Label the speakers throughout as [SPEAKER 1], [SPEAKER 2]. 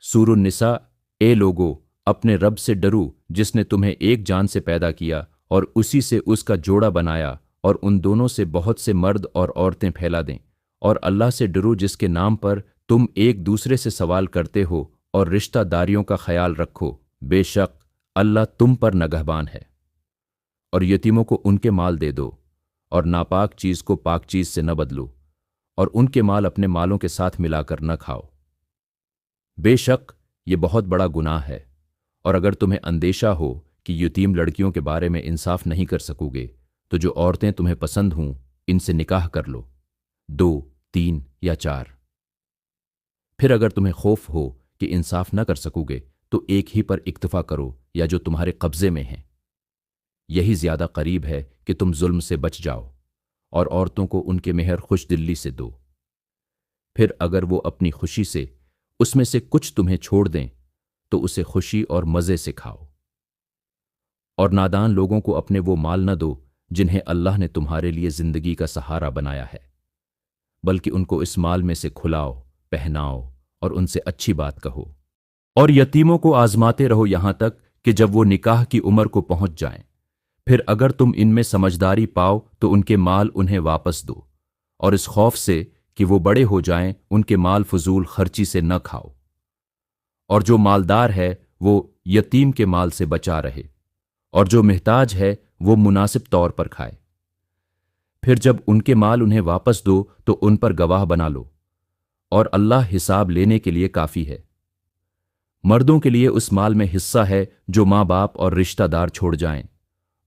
[SPEAKER 1] सूरह निसा। ए लोगो, अपने रब से डरो जिसने तुम्हें एक जान से पैदा किया और उसी से उसका जोड़ा बनाया, और उन दोनों से बहुत से मर्द और औरतें फैला दें। और अल्लाह से डरो जिसके नाम पर तुम एक दूसरे से सवाल करते हो, और रिश्तादारियों का ख्याल रखो, बेशक अल्लाह तुम पर नगहबान है। और यतीमों को उनके माल दे दो, और नापाक चीज को पाक चीज से न बदलो, और उनके माल अपने मालों के साथ मिलाकर न खाओ, बेशक ये बहुत बड़ा गुनाह है। और अगर तुम्हें अंदेशा हो कि यतीम लड़कियों के बारे में इंसाफ नहीं कर सकोगे, तो जो औरतें तुम्हें पसंद हों इनसे निकाह कर लो, 2, 3 या 4। फिर अगर तुम्हें खौफ हो कि इंसाफ न कर सकोगे, तो एक ही पर इक्तफा करो या जो तुम्हारे कब्जे में है। यही ज्यादा करीब है कि तुम जुल्म से बच जाओ। और औरतों को उनके मेहर खुश दिल्ली से दो। फिर अगर वो अपनी खुशी से उसमें से कुछ तुम्हें छोड़ दें, तो उसे खुशी और मजे से खाओ। और नादान लोगों को अपने वो माल न दो जिन्हें अल्लाह ने तुम्हारे लिए जिंदगी का सहारा बनाया है, बल्कि उनको इस माल में से खुलाओ, पहनाओ और उनसे अच्छी बात कहो। और यतीमों को आजमाते रहो यहां तक कि जब वो निकाह की उम्र को पहुंच जाएं। फिर अगर तुम इनमें समझदारी पाओ तो उनके माल उन्हें वापस दो, और इस खौफ से कि वो बड़े हो जाएं उनके माल फजूल खर्ची से न खाओ। और जो मालदार है वो यतीम के माल से बचा रहे, और जो मुहताज है वो मुनासिब तौर पर खाए। फिर जब उनके माल उन्हें वापस दो तो उन पर गवाह बना लो, और अल्लाह हिसाब लेने के लिए काफी है। मर्दों के लिए उस माल में हिस्सा है जो माँ बाप और रिश्तेदार छोड़ जाएं,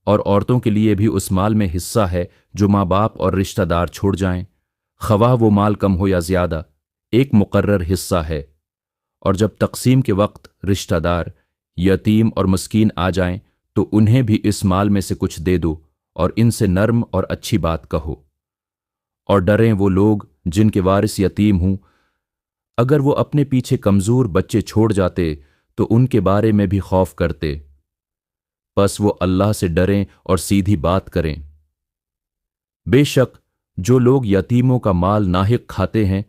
[SPEAKER 1] और औरतों के लिए भी उस माल में हिस्सा है जो माँ बाप और रिश्तेदार छोड़ जाएं, खवाह वो माल कम हो या ज्यादा, एक मुकर्रर हिस्सा है। और जब तकसीम के वक्त रिश्तेदार, यतीम और मस्कीन आ जाएं, तो उन्हें भी इस माल में से कुछ दे दो, और इनसे नर्म और अच्छी बात कहो। और डरें वो लोग जिनके वारिस यतीम हों। अगर वो अपने पीछे कमजोर बच्चे छोड़ जाते तो उनके बारे में भी खौफ करते। बस वो अल्लाह से डरें और सीधी बात करें। बेशक जो लोग यतीमों का माल नाहिक खाते हैं,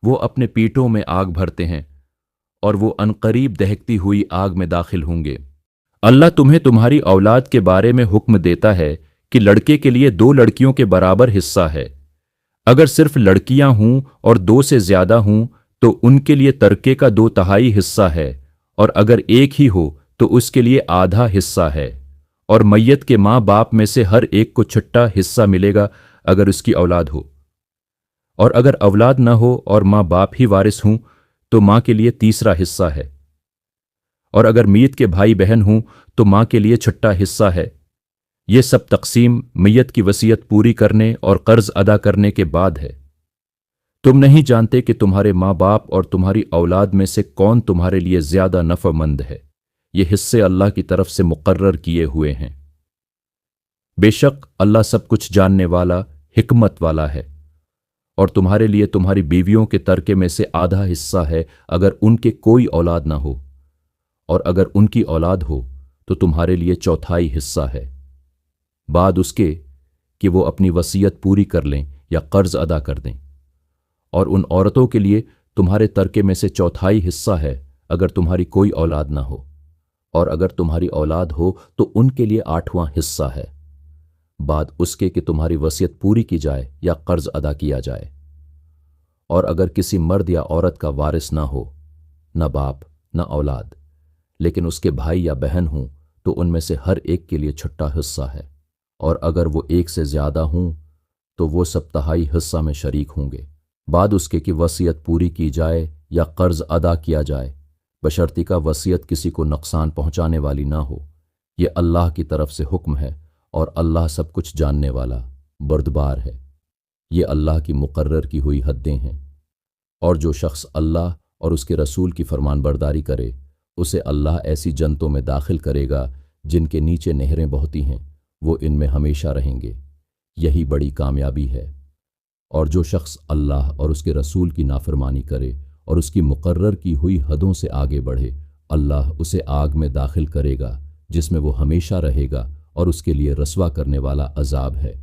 [SPEAKER 1] वो अपने पीठों में आग भरते हैं, और वो अनकरीब दहकती हुई आग में दाखिल होंगे। अल्लाह तुम्हें तुम्हारी औलाद के बारे में हुक्म देता है कि लड़के के लिए 2 लड़कियों के बराबर हिस्सा है। अगर सिर्फ लड़कियां हों और 2 से ज्यादा हों तो उनके लिए तरके का 2/3 हिस्सा है, और अगर एक ही हो तो उसके लिए आधा हिस्सा है। और मैयत के माँ बाप में से हर एक को छठा हिस्सा मिलेगा अगर उसकी औलाद हो। और अगर औलाद न हो और माँ बाप ही वारिस हों तो माँ के लिए तीसरा हिस्सा है। और अगर मीत के भाई बहन हों तो माँ के लिए छठा हिस्सा है। ये सब तकसीम मैयत की वसीयत पूरी करने और कर्ज अदा करने के बाद है। तुम नहीं जानते कि तुम्हारे माँ बाप और तुम्हारी औलाद में से कौन तुम्हारे लिए ज्यादा नफमंद है। ये हिस्से अल्लाह की तरफ से मुकर्रर किए हुए हैं। बेशक अल्लाह सब कुछ जानने वाला, हिकमत वाला है। और तुम्हारे लिए तुम्हारी बीवियों के तरके में से आधा हिस्सा है अगर उनके कोई औलाद ना हो, और अगर उनकी औलाद हो तो तुम्हारे लिए 1/4 हिस्सा है, बाद उसके कि वो अपनी वसीयत पूरी कर लें या कर्ज अदा कर दें। और उन औरतों के लिए तुम्हारे तरके में से 1/4 हिस्सा है अगर तुम्हारी कोई औलाद ना हो, और अगर तुम्हारी औलाद हो तो उनके लिए 8वां हिस्सा है, बाद उसके कि तुम्हारी वसीयत पूरी की जाए या कर्ज अदा किया जाए। और अगर किसी मर्द या औरत का वारिस ना हो, न बाप न औलाद, लेकिन उसके भाई या बहन हों, तो उनमें से हर एक के लिए छठा हिस्सा है। और अगर वो एक से ज्यादा हों तो वो सब तिहाई हिस्सा में शरीक होंगे, बाद उसके कि वसीयत पूरी की जाए या कर्ज अदा किया जाए, बशर्ती का वसीयत किसी को नुकसान पहुंचाने वाली ना हो। ये अल्लाह की तरफ से हुक्म है, और अल्लाह सब कुछ जानने वाला, बर्दबार है। ये अल्लाह की मुकर्रर की हुई हदें हैं। और जो शख्स अल्लाह और उसके रसूल की फरमानबरदारी करे, उसे अल्लाह ऐसी जन्नतों में दाखिल करेगा जिनके नीचे नहरें बहती हैं, वो इनमें हमेशा रहेंगे। यही बड़ी कामयाबी है। और जो शख्स अल्लाह और उसके रसूल की नाफरमानी करे और उसकी मुकर्रर की हुई हदों से आगे बढ़े, अल्लाह उसे आग में दाखिल करेगा जिसमें वो हमेशा रहेगा, और उसके लिए रसवा करने वाला अजाब है।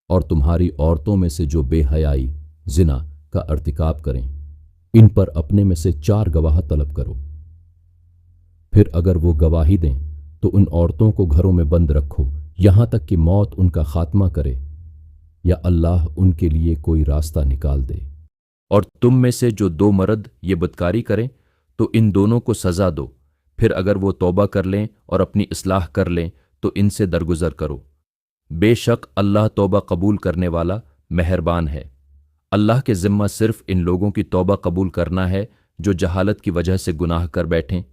[SPEAKER 1] और तुम्हारी औरतों में से जो बेहयाई, जिना का अर्तिकाब करें,
[SPEAKER 2] इन पर अपने में से 4 गवाह तलब करो। फिर अगर वो गवाही दें तो उन औरतों को घरों में बंद रखो यहां तक कि मौत उनका खात्मा करे या अल्लाह उनके लिए कोई रास्ता निकाल दे।
[SPEAKER 1] और तुम में से जो 2 मर्द ये बदकारी करें तो इन दोनों को सजा दो। फिर अगर वो तौबा कर लें और अपनी इस्लाह कर लें तो इनसे दरगुजर करो। बेशक अल्लाह तौबा कबूल करने वाला मेहरबान है। अल्लाह के ज़िम्मा सिर्फ इन लोगों की तौबा कबूल करना है जो जहालत की वजह से गुनाह कर बैठें,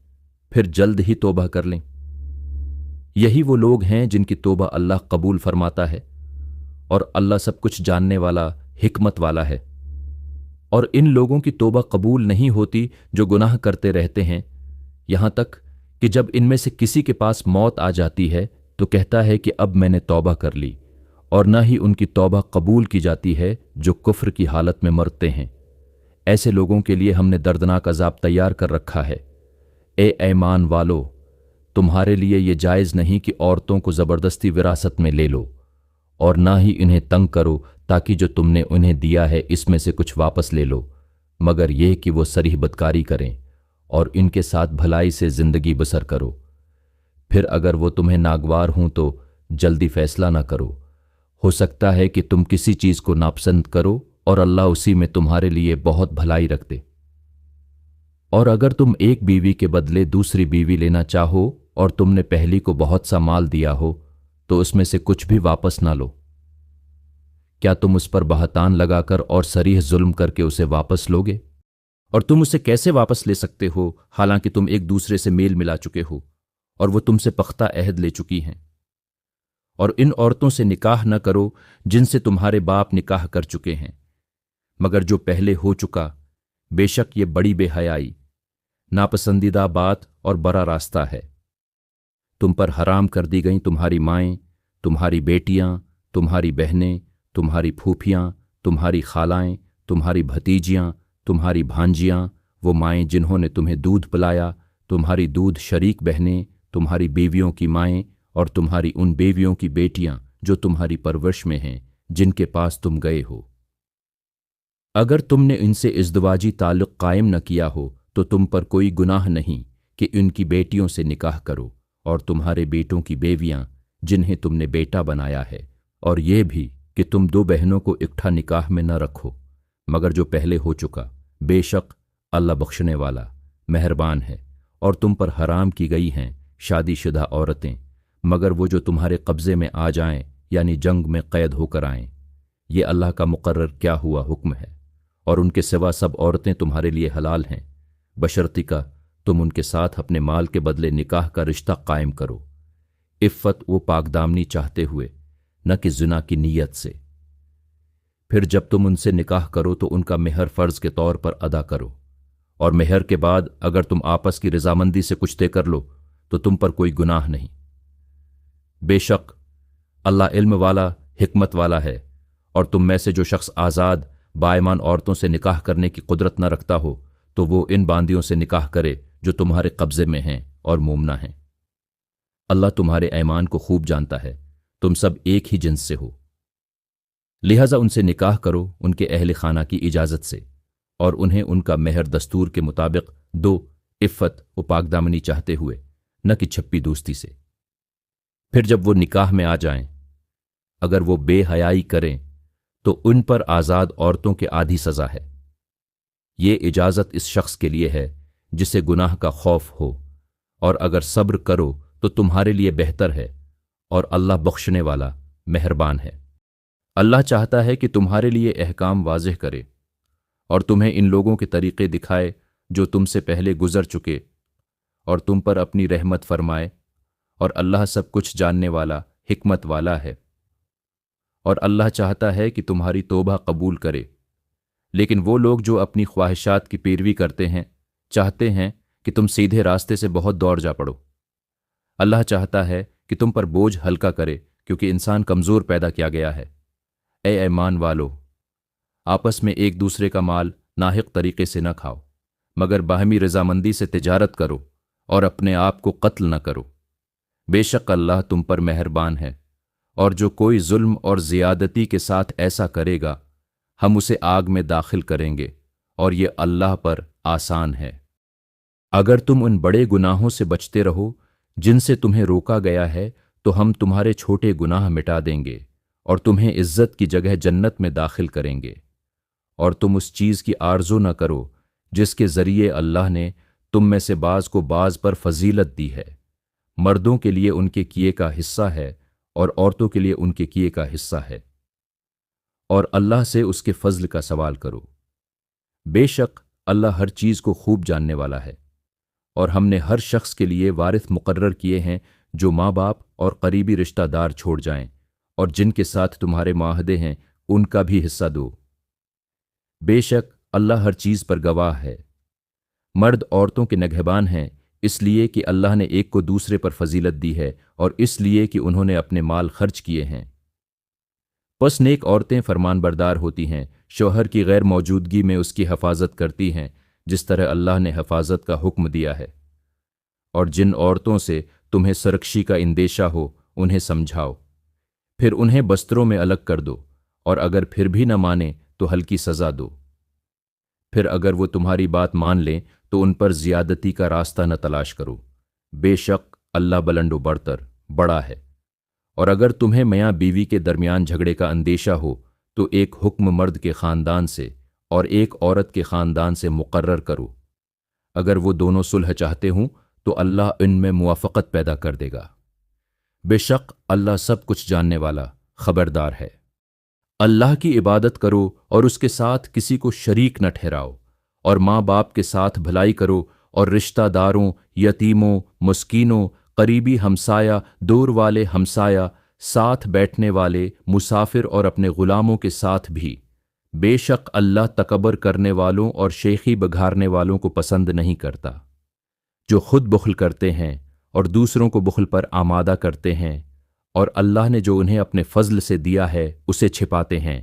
[SPEAKER 1] फिर जल्द ही तौबा कर लें। यही वो लोग हैं जिनकी तौबा अल्लाह कबूल फरमाता है, और अल्लाह सब कुछ जानने वाला, हिकमत वाला है। और इन लोगों की तौबा कबूल नहीं होती जो गुनाह करते रहते हैं, यहां तक कि जब इनमें से किसी के पास मौत आ जाती है तो कहता है कि अब मैंने तौबा कर ली, और न ही उनकी तौबा कबूल की जाती है जो कुफ्र की हालत में मरते हैं। ऐसे लोगों के लिए हमने दर्दनाक अजाब तैयार कर रखा है। ए ईमान वालो, तुम्हारे लिए ये जायज़ नहीं कि औरतों को ज़बरदस्ती विरासत में ले लो, और ना ही इन्हें तंग करो ताकि जो तुमने उन्हें दिया है इसमें से कुछ वापस ले लो, मगर यह कि वो सरीह बदकारी करें और इनके साथ भलाई से ज़िंदगी बसर करो। फिर अगर वो तुम्हें नागवार हों तो जल्दी फैसला ना करो। हो सकता है कि तुम किसी चीज़ को नापसंद करो और अल्लाह उसी में तुम्हारे लिए बहुत भलाई रख दे। और अगर तुम एक बीवी के बदले दूसरी बीवी लेना चाहो और तुमने पहली को बहुत सा माल दिया हो तो उसमें से कुछ भी वापस ना लो। क्या तुम उस पर बहतान लगाकर और सरीह जुल्म करके उसे वापस लोगे? और तुम उसे कैसे वापस ले सकते हो हालांकि तुम एक दूसरे से मेल मिला चुके हो और वो तुमसे पख्ता अहद ले चुकी हैं। और इन औरतों से निकाह न करो जिनसे तुम्हारे बाप निकाह कर चुके हैं, मगर जो पहले हो चुका, बेशक ये बड़ी बेहयाई, नापसंदीदा बात और बड़ा रास्ता है। तुम पर हराम कर दी गईं तुम्हारी माएँ, तुम्हारी बेटियां, तुम्हारी बहनें, तुम्हारी फूफियां, तुम्हारी खालाएं, तुम्हारी भतीजियां, तुम्हारी भांजियां, वो माएँ जिन्होंने तुम्हें दूध पिलाया, तुम्हारी दूध शरीक बहनें, तुम्हारी बीवियों की माएँ, और तुम्हारी उन बीवियों की बेटियां जो तुम्हारी परवरिश में हैं, जिनके पास तुम गए हो। अगर तुमने इनसे इज़्दवाजी ताल्लुक़ कायम न किया हो तो तुम पर कोई गुनाह नहीं कि इनकी बेटियों से निकाह करो, और तुम्हारे बेटों की बेवियां जिन्हें तुमने बेटा बनाया है, और ये भी कि तुम 2 बहनों को इकट्ठा निकाह में न रखो, मगर जो पहले हो चुका। बेशक अल्लाह बख्शने वाला मेहरबान है। और तुम पर हराम की गई हैं शादीशुदा औरतें, मगर वो जो तुम्हारे कब्ज़े में आ जाएं, यानी जंग में कैद होकर आएं। ये अल्लाह का मुकर्रर क्या हुआ हुक्म है, और उनके सिवा सब औरतें तुम्हारे लिए हलाल हैं, बशर्ती का तुम उनके साथ अपने माल के बदले निकाह का रिश्ता कायम करो, इफ़्फ़त वो पाकदामनी चाहते हुए, न कि ज़िना की नीयत से। फिर जब तुम उनसे निकाह करो तो उनका मेहर फ़र्ज के तौर पर अदा करो, और मेहर के बाद अगर तुम आपस की रजामंदी से कुछ तय कर लो तो तुम पर कोई गुनाह नहीं। बेशक अल्लाह इल्म वाला, हिकमत वाला है। और तुम में से जो शख्स आज़ाद बाईमान औरतों से निकाह करने की कुदरत न रखता हो तो वो इन बांदियों से निकाह करे जो तुम्हारे कब्ज़े में हैं और मोमना हैं। अल्लाह तुम्हारे ईमान को खूब जानता है, तुम सब एक ही जिन्स से हो। लिहाजा उनसे निकाह करो उनके अहल खाना की इजाज़त से, और उन्हें उनका मेहर दस्तूर के मुताबिक दो, इफ़्फ़त व पाकदामनी चाहते हुए, न कि छप्पी दोस्ती से। फिर जब वो निकाह में आ जाएं, अगर वो बेहयाई करें तो उन पर आज़ाद औरतों के आधी सज़ा है। ये इजाज़त इस शख्स के लिए है जिसे गुनाह का खौफ हो, और अगर सब्र करो तो तुम्हारे लिए बेहतर है, और अल्लाह बख्शने वाला मेहरबान है। अल्लाह चाहता है कि तुम्हारे लिए अहकाम वाज़ेह करे और तुम्हें इन लोगों के तरीक़े दिखाए जो तुमसे पहले गुज़र चुके, और तुम पर अपनी रहमत फरमाए, और अल्लाह सब कुछ जानने वाला, हिकमत वाला है। और अल्लाह चाहता है कि तुम्हारी तौबा कबूल करे, लेकिन वो लोग जो अपनी ख्वाहिशात की पैरवी करते हैं चाहते हैं कि तुम सीधे रास्ते से बहुत दौड़ जा पड़ो। अल्लाह चाहता है कि तुम पर बोझ हल्का करे, क्योंकि इंसान कमज़ोर पैदा किया गया है। ए ईमान वालो, आपस में एक दूसरे का माल नाहिक तरीके से न खाओ, मगर बाहमी रजामंदी से तिजारत करो और अपने आप को कत्ल न करो। बेशक अल्लाह तुम पर मेहरबान है। और जो कोई जुल्म और ज़ियादती के साथ ऐसा करेगा, हम उसे आग में दाखिल करेंगे اور یہ اللہ پر آسان ہے۔ اگر تم ان بڑے گناہوں سے بچتے رہو جن سے تمہیں روکا گیا ہے تو ہم تمہارے چھوٹے گناہ مٹا دیں گے اور تمہیں عزت کی جگہ جنت میں داخل کریں گے۔ اور تم اس چیز کی آرزو نہ کرو جس کے ذریعے اللہ نے تم میں سے بعض کو بعض پر فضیلت دی ہے۔ مردوں کے لیے ان کے کیے کا حصہ ہے اور عورتوں کے لیے ان کے کیے کا حصہ ہے، اور اللہ سے اس کے فضل کا سوال کرو۔ بے شک اللہ ہر چیز کو خوب جاننے والا ہے، اور ہم نے ہر شخص کے لیے وارث مقرر کیے ہیں جو ماں باپ اور قریبی رشتہ دار چھوڑ جائیں، اور جن کے ساتھ تمہارے معاہدے ہیں ان کا بھی حصہ دو۔ بے شک اللہ ہر چیز پر گواہ ہے۔ مرد عورتوں کے نگہبان ہیں اس لیے کہ اللہ نے ایک کو دوسرے پر فضیلت دی ہے اور اس لیے کہ انہوں نے اپنے مال خرچ کیے ہیں۔ پس نیک عورتیں فرمان بردار ہوتی ہیں، شوہر کی غیر موجودگی میں اس کی حفاظت کرتی ہیں جس طرح اللہ نے حفاظت کا حکم دیا ہے۔ اور جن عورتوں سے تمہیں سرکشی کا اندیشہ ہو انہیں سمجھاؤ، پھر انہیں بستروں میں الگ کر دو، اور اگر پھر بھی نہ مانیں تو ہلکی سزا دو۔ پھر اگر وہ تمہاری بات مان لیں تو ان پر زیادتی کا راستہ نہ تلاش کرو، بے شک اللہ بلند و برتر بڑا ہے۔ اور اگر تمہیں میاں بیوی کے درمیان جھگڑے کا اندیشہ ہو تو ایک حکم مرد کے خاندان سے اور ایک عورت کے خاندان سے مقرر کرو۔ اگر وہ دونوں صلح چاہتے ہوں تو اللہ ان میں موافقت پیدا کر دے گا۔ بے شک اللہ سب کچھ جاننے والا خبردار ہے۔ اللہ کی عبادت کرو اور اس کے ساتھ کسی کو شریک نہ ٹھہراؤ، اور ماں باپ کے ساتھ بھلائی کرو، اور رشتہ داروں، یتیموں، مسکینوں، قریبی ہمسایہ، دور والے ہمسایہ، ساتھ بیٹھنے والے، مسافر اور اپنے غلاموں کے ساتھ بھی۔ بے شک اللہ تکبر کرنے والوں اور شیخی بگھارنے والوں کو پسند نہیں کرتا۔ جو خود بخل کرتے ہیں اور دوسروں کو بخل پر آمادہ کرتے ہیں، اور اللہ نے جو انہیں اپنے فضل سے دیا ہے اسے چھپاتے ہیں،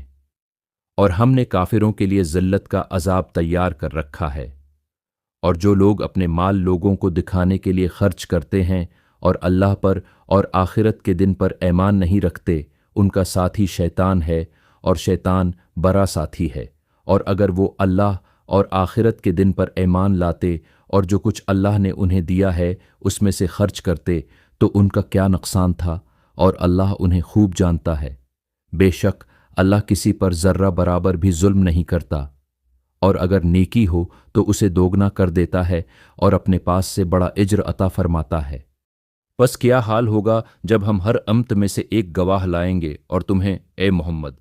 [SPEAKER 1] اور ہم نے کافروں کے لیے ذلت کا عذاب تیار کر رکھا ہے۔ اور جو لوگ اپنے مال لوگوں کو دکھانے کے لیے خرچ کرتے ہیں اور اللہ پر اور آخرت کے دن پر ایمان نہیں رکھتے، ان کا ساتھی شیطان ہے، اور شیطان برا ساتھی ہے۔ اور اگر وہ اللہ اور آخرت کے دن پر ایمان لاتے اور جو کچھ اللہ نے انہیں دیا ہے اس میں سے خرچ کرتے تو ان کا کیا نقصان تھا، اور اللہ انہیں خوب جانتا ہے۔ بے شک اللہ کسی پر ذرہ برابر بھی ظلم نہیں کرتا، اور اگر نیکی ہو تو اسے دوگنا کر دیتا ہے اور اپنے پاس سے بڑا اجر عطا فرماتا ہے۔ پس کیا حال ہوگا جب ہم ہر امت میں سے ایک گواہ لائیں گے اور تمہیں اے محمد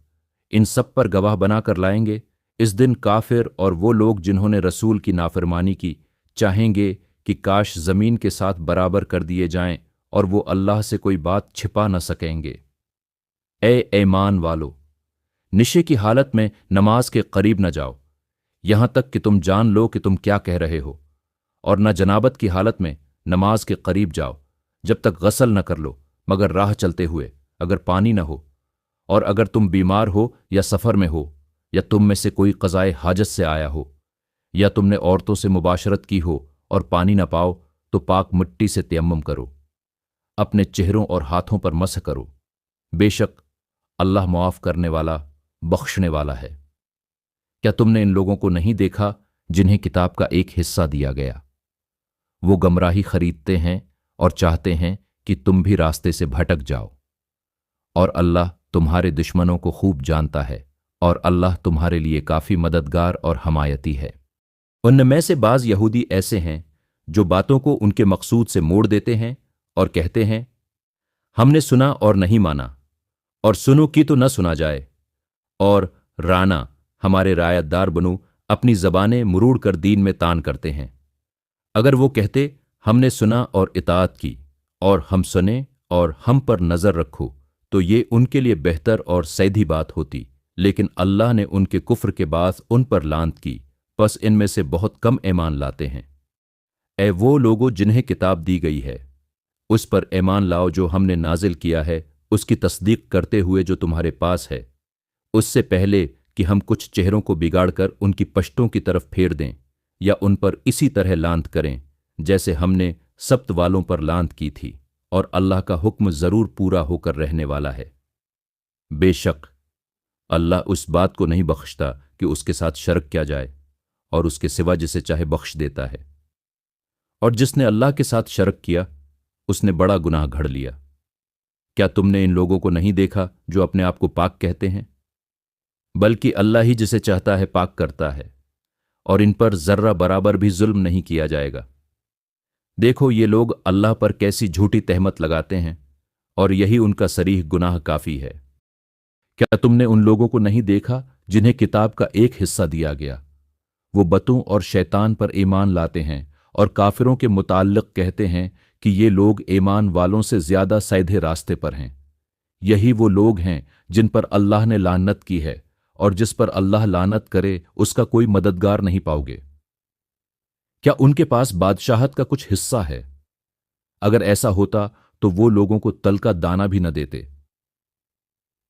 [SPEAKER 1] ان سب پر گواہ بنا کر لائیں گے۔ اس دن کافر اور وہ لوگ جنہوں نے رسول کی نافرمانی کی چاہیں گے کہ کاش زمین کے ساتھ برابر کر دیے جائیں، اور وہ اللہ سے کوئی بات چھپا نہ سکیں گے۔ اے ایمان والو، نشے کی حالت میں نماز کے قریب نہ جاؤ یہاں تک کہ تم جان لو کہ تم کیا کہہ رہے ہو، اور نہ جنابت کی حالت میں نماز کے قریب جاؤ جب تک غسل نہ کر لو مگر راہ چلتے ہوئے اگر پانی نہ ہو، اور اگر تم بیمار ہو یا سفر میں ہو، یا تم میں سے کوئی قضائے حاجت سے آیا ہو، یا تم نے عورتوں سے مباشرت کی ہو اور پانی نہ پاؤ تو پاک مٹی سے تیمم کرو، اپنے چہروں اور ہاتھوں پر مسح کرو۔ بے شک اللہ معاف کرنے والا بخشنے والا ہے۔ کیا تم نے ان لوگوں کو نہیں دیکھا جنہیں کتاب کا ایک حصہ دیا گیا؟ وہ گمراہی خریدتے ہیں اور چاہتے ہیں کہ تم بھی راستے سے بھٹک جاؤ، اور اللہ تمہارے دشمنوں کو خوب جانتا ہے، اور اللہ تمہارے لیے کافی مددگار اور حمایتی ہے۔ ان میں سے بعض یہودی ایسے ہیں جو باتوں کو ان کے مقصود سے موڑ دیتے ہیں اور کہتے ہیں ہم نے سنا اور نہیں مانا، اور سنو کی تو نہ سنا جائے، اور رانا ہمارے رعایت دار بنو اپنی زبانیں مروڑ کر دین میں تان کرتے ہیں۔ اگر وہ کہتے ہم نے سنا اور اطاعت کی، اور ہم سنے اور ہم پر نظر رکھو، تو یہ ان کے لیے بہتر اور سیدھی بات ہوتی، لیکن اللہ نے ان کے کفر کے بعد ان پر لعنت کی، پس ان میں سے بہت کم ایمان لاتے ہیں۔ اے وہ لوگو جنہیں کتاب دی گئی ہے، اس پر ایمان لاؤ جو ہم نے نازل کیا ہے، اس کی تصدیق کرتے ہوئے جو تمہارے پاس ہے، اس سے پہلے کہ ہم کچھ چہروں کو بگاڑ کر ان کی پشتوں کی طرف پھیر دیں، یا ان پر اسی طرح لعنت کریں جیسے ہم نے سبت والوں پر لعنت کی تھی، اور اللہ کا حکم ضرور پورا ہو کر رہنے والا ہے۔ بے شک اللہ اس بات کو نہیں بخشتا کہ اس کے ساتھ شرک کیا جائے، और उसके सिवा जिसे चाहे बख्श देता है। और जिसने अल्लाह के साथ शर्क किया उसने बड़ा गुनाह घड़ लिया। क्या तुमने इन लोगों को नहीं देखा जो अपने आप को पाक कहते हैं? बल्कि अल्लाह ही जिसे चाहता है पाक करता है, और इन पर जर्रा बराबर भी जुल्म नहीं किया जाएगा। देखो ये लोग अल्लाह पर कैसी झूठी तहमत लगाते हैं, और यही उनका सरीह गुनाह काफी है। क्या तुमने उन लोगों को नहीं देखा जिन्हें किताब का एक हिस्सा दिया गया? वो बतों और शैतान पर ईमान लाते हैं और काफिरों के मुताल्लिक कहते हैं कि ये लोग ईमान वालों से ज्यादा सीधे रास्ते पर हैं। यही वो लोग हैं जिन पर अल्लाह ने लानत की है, और जिस पर अल्लाह लानत करे उसका कोई मददगार नहीं पाओगे। क्या उनके पास बादशाहत का कुछ हिस्सा है? अगर ऐसा होता तो वो लोगों को तल का दाना भी न देते।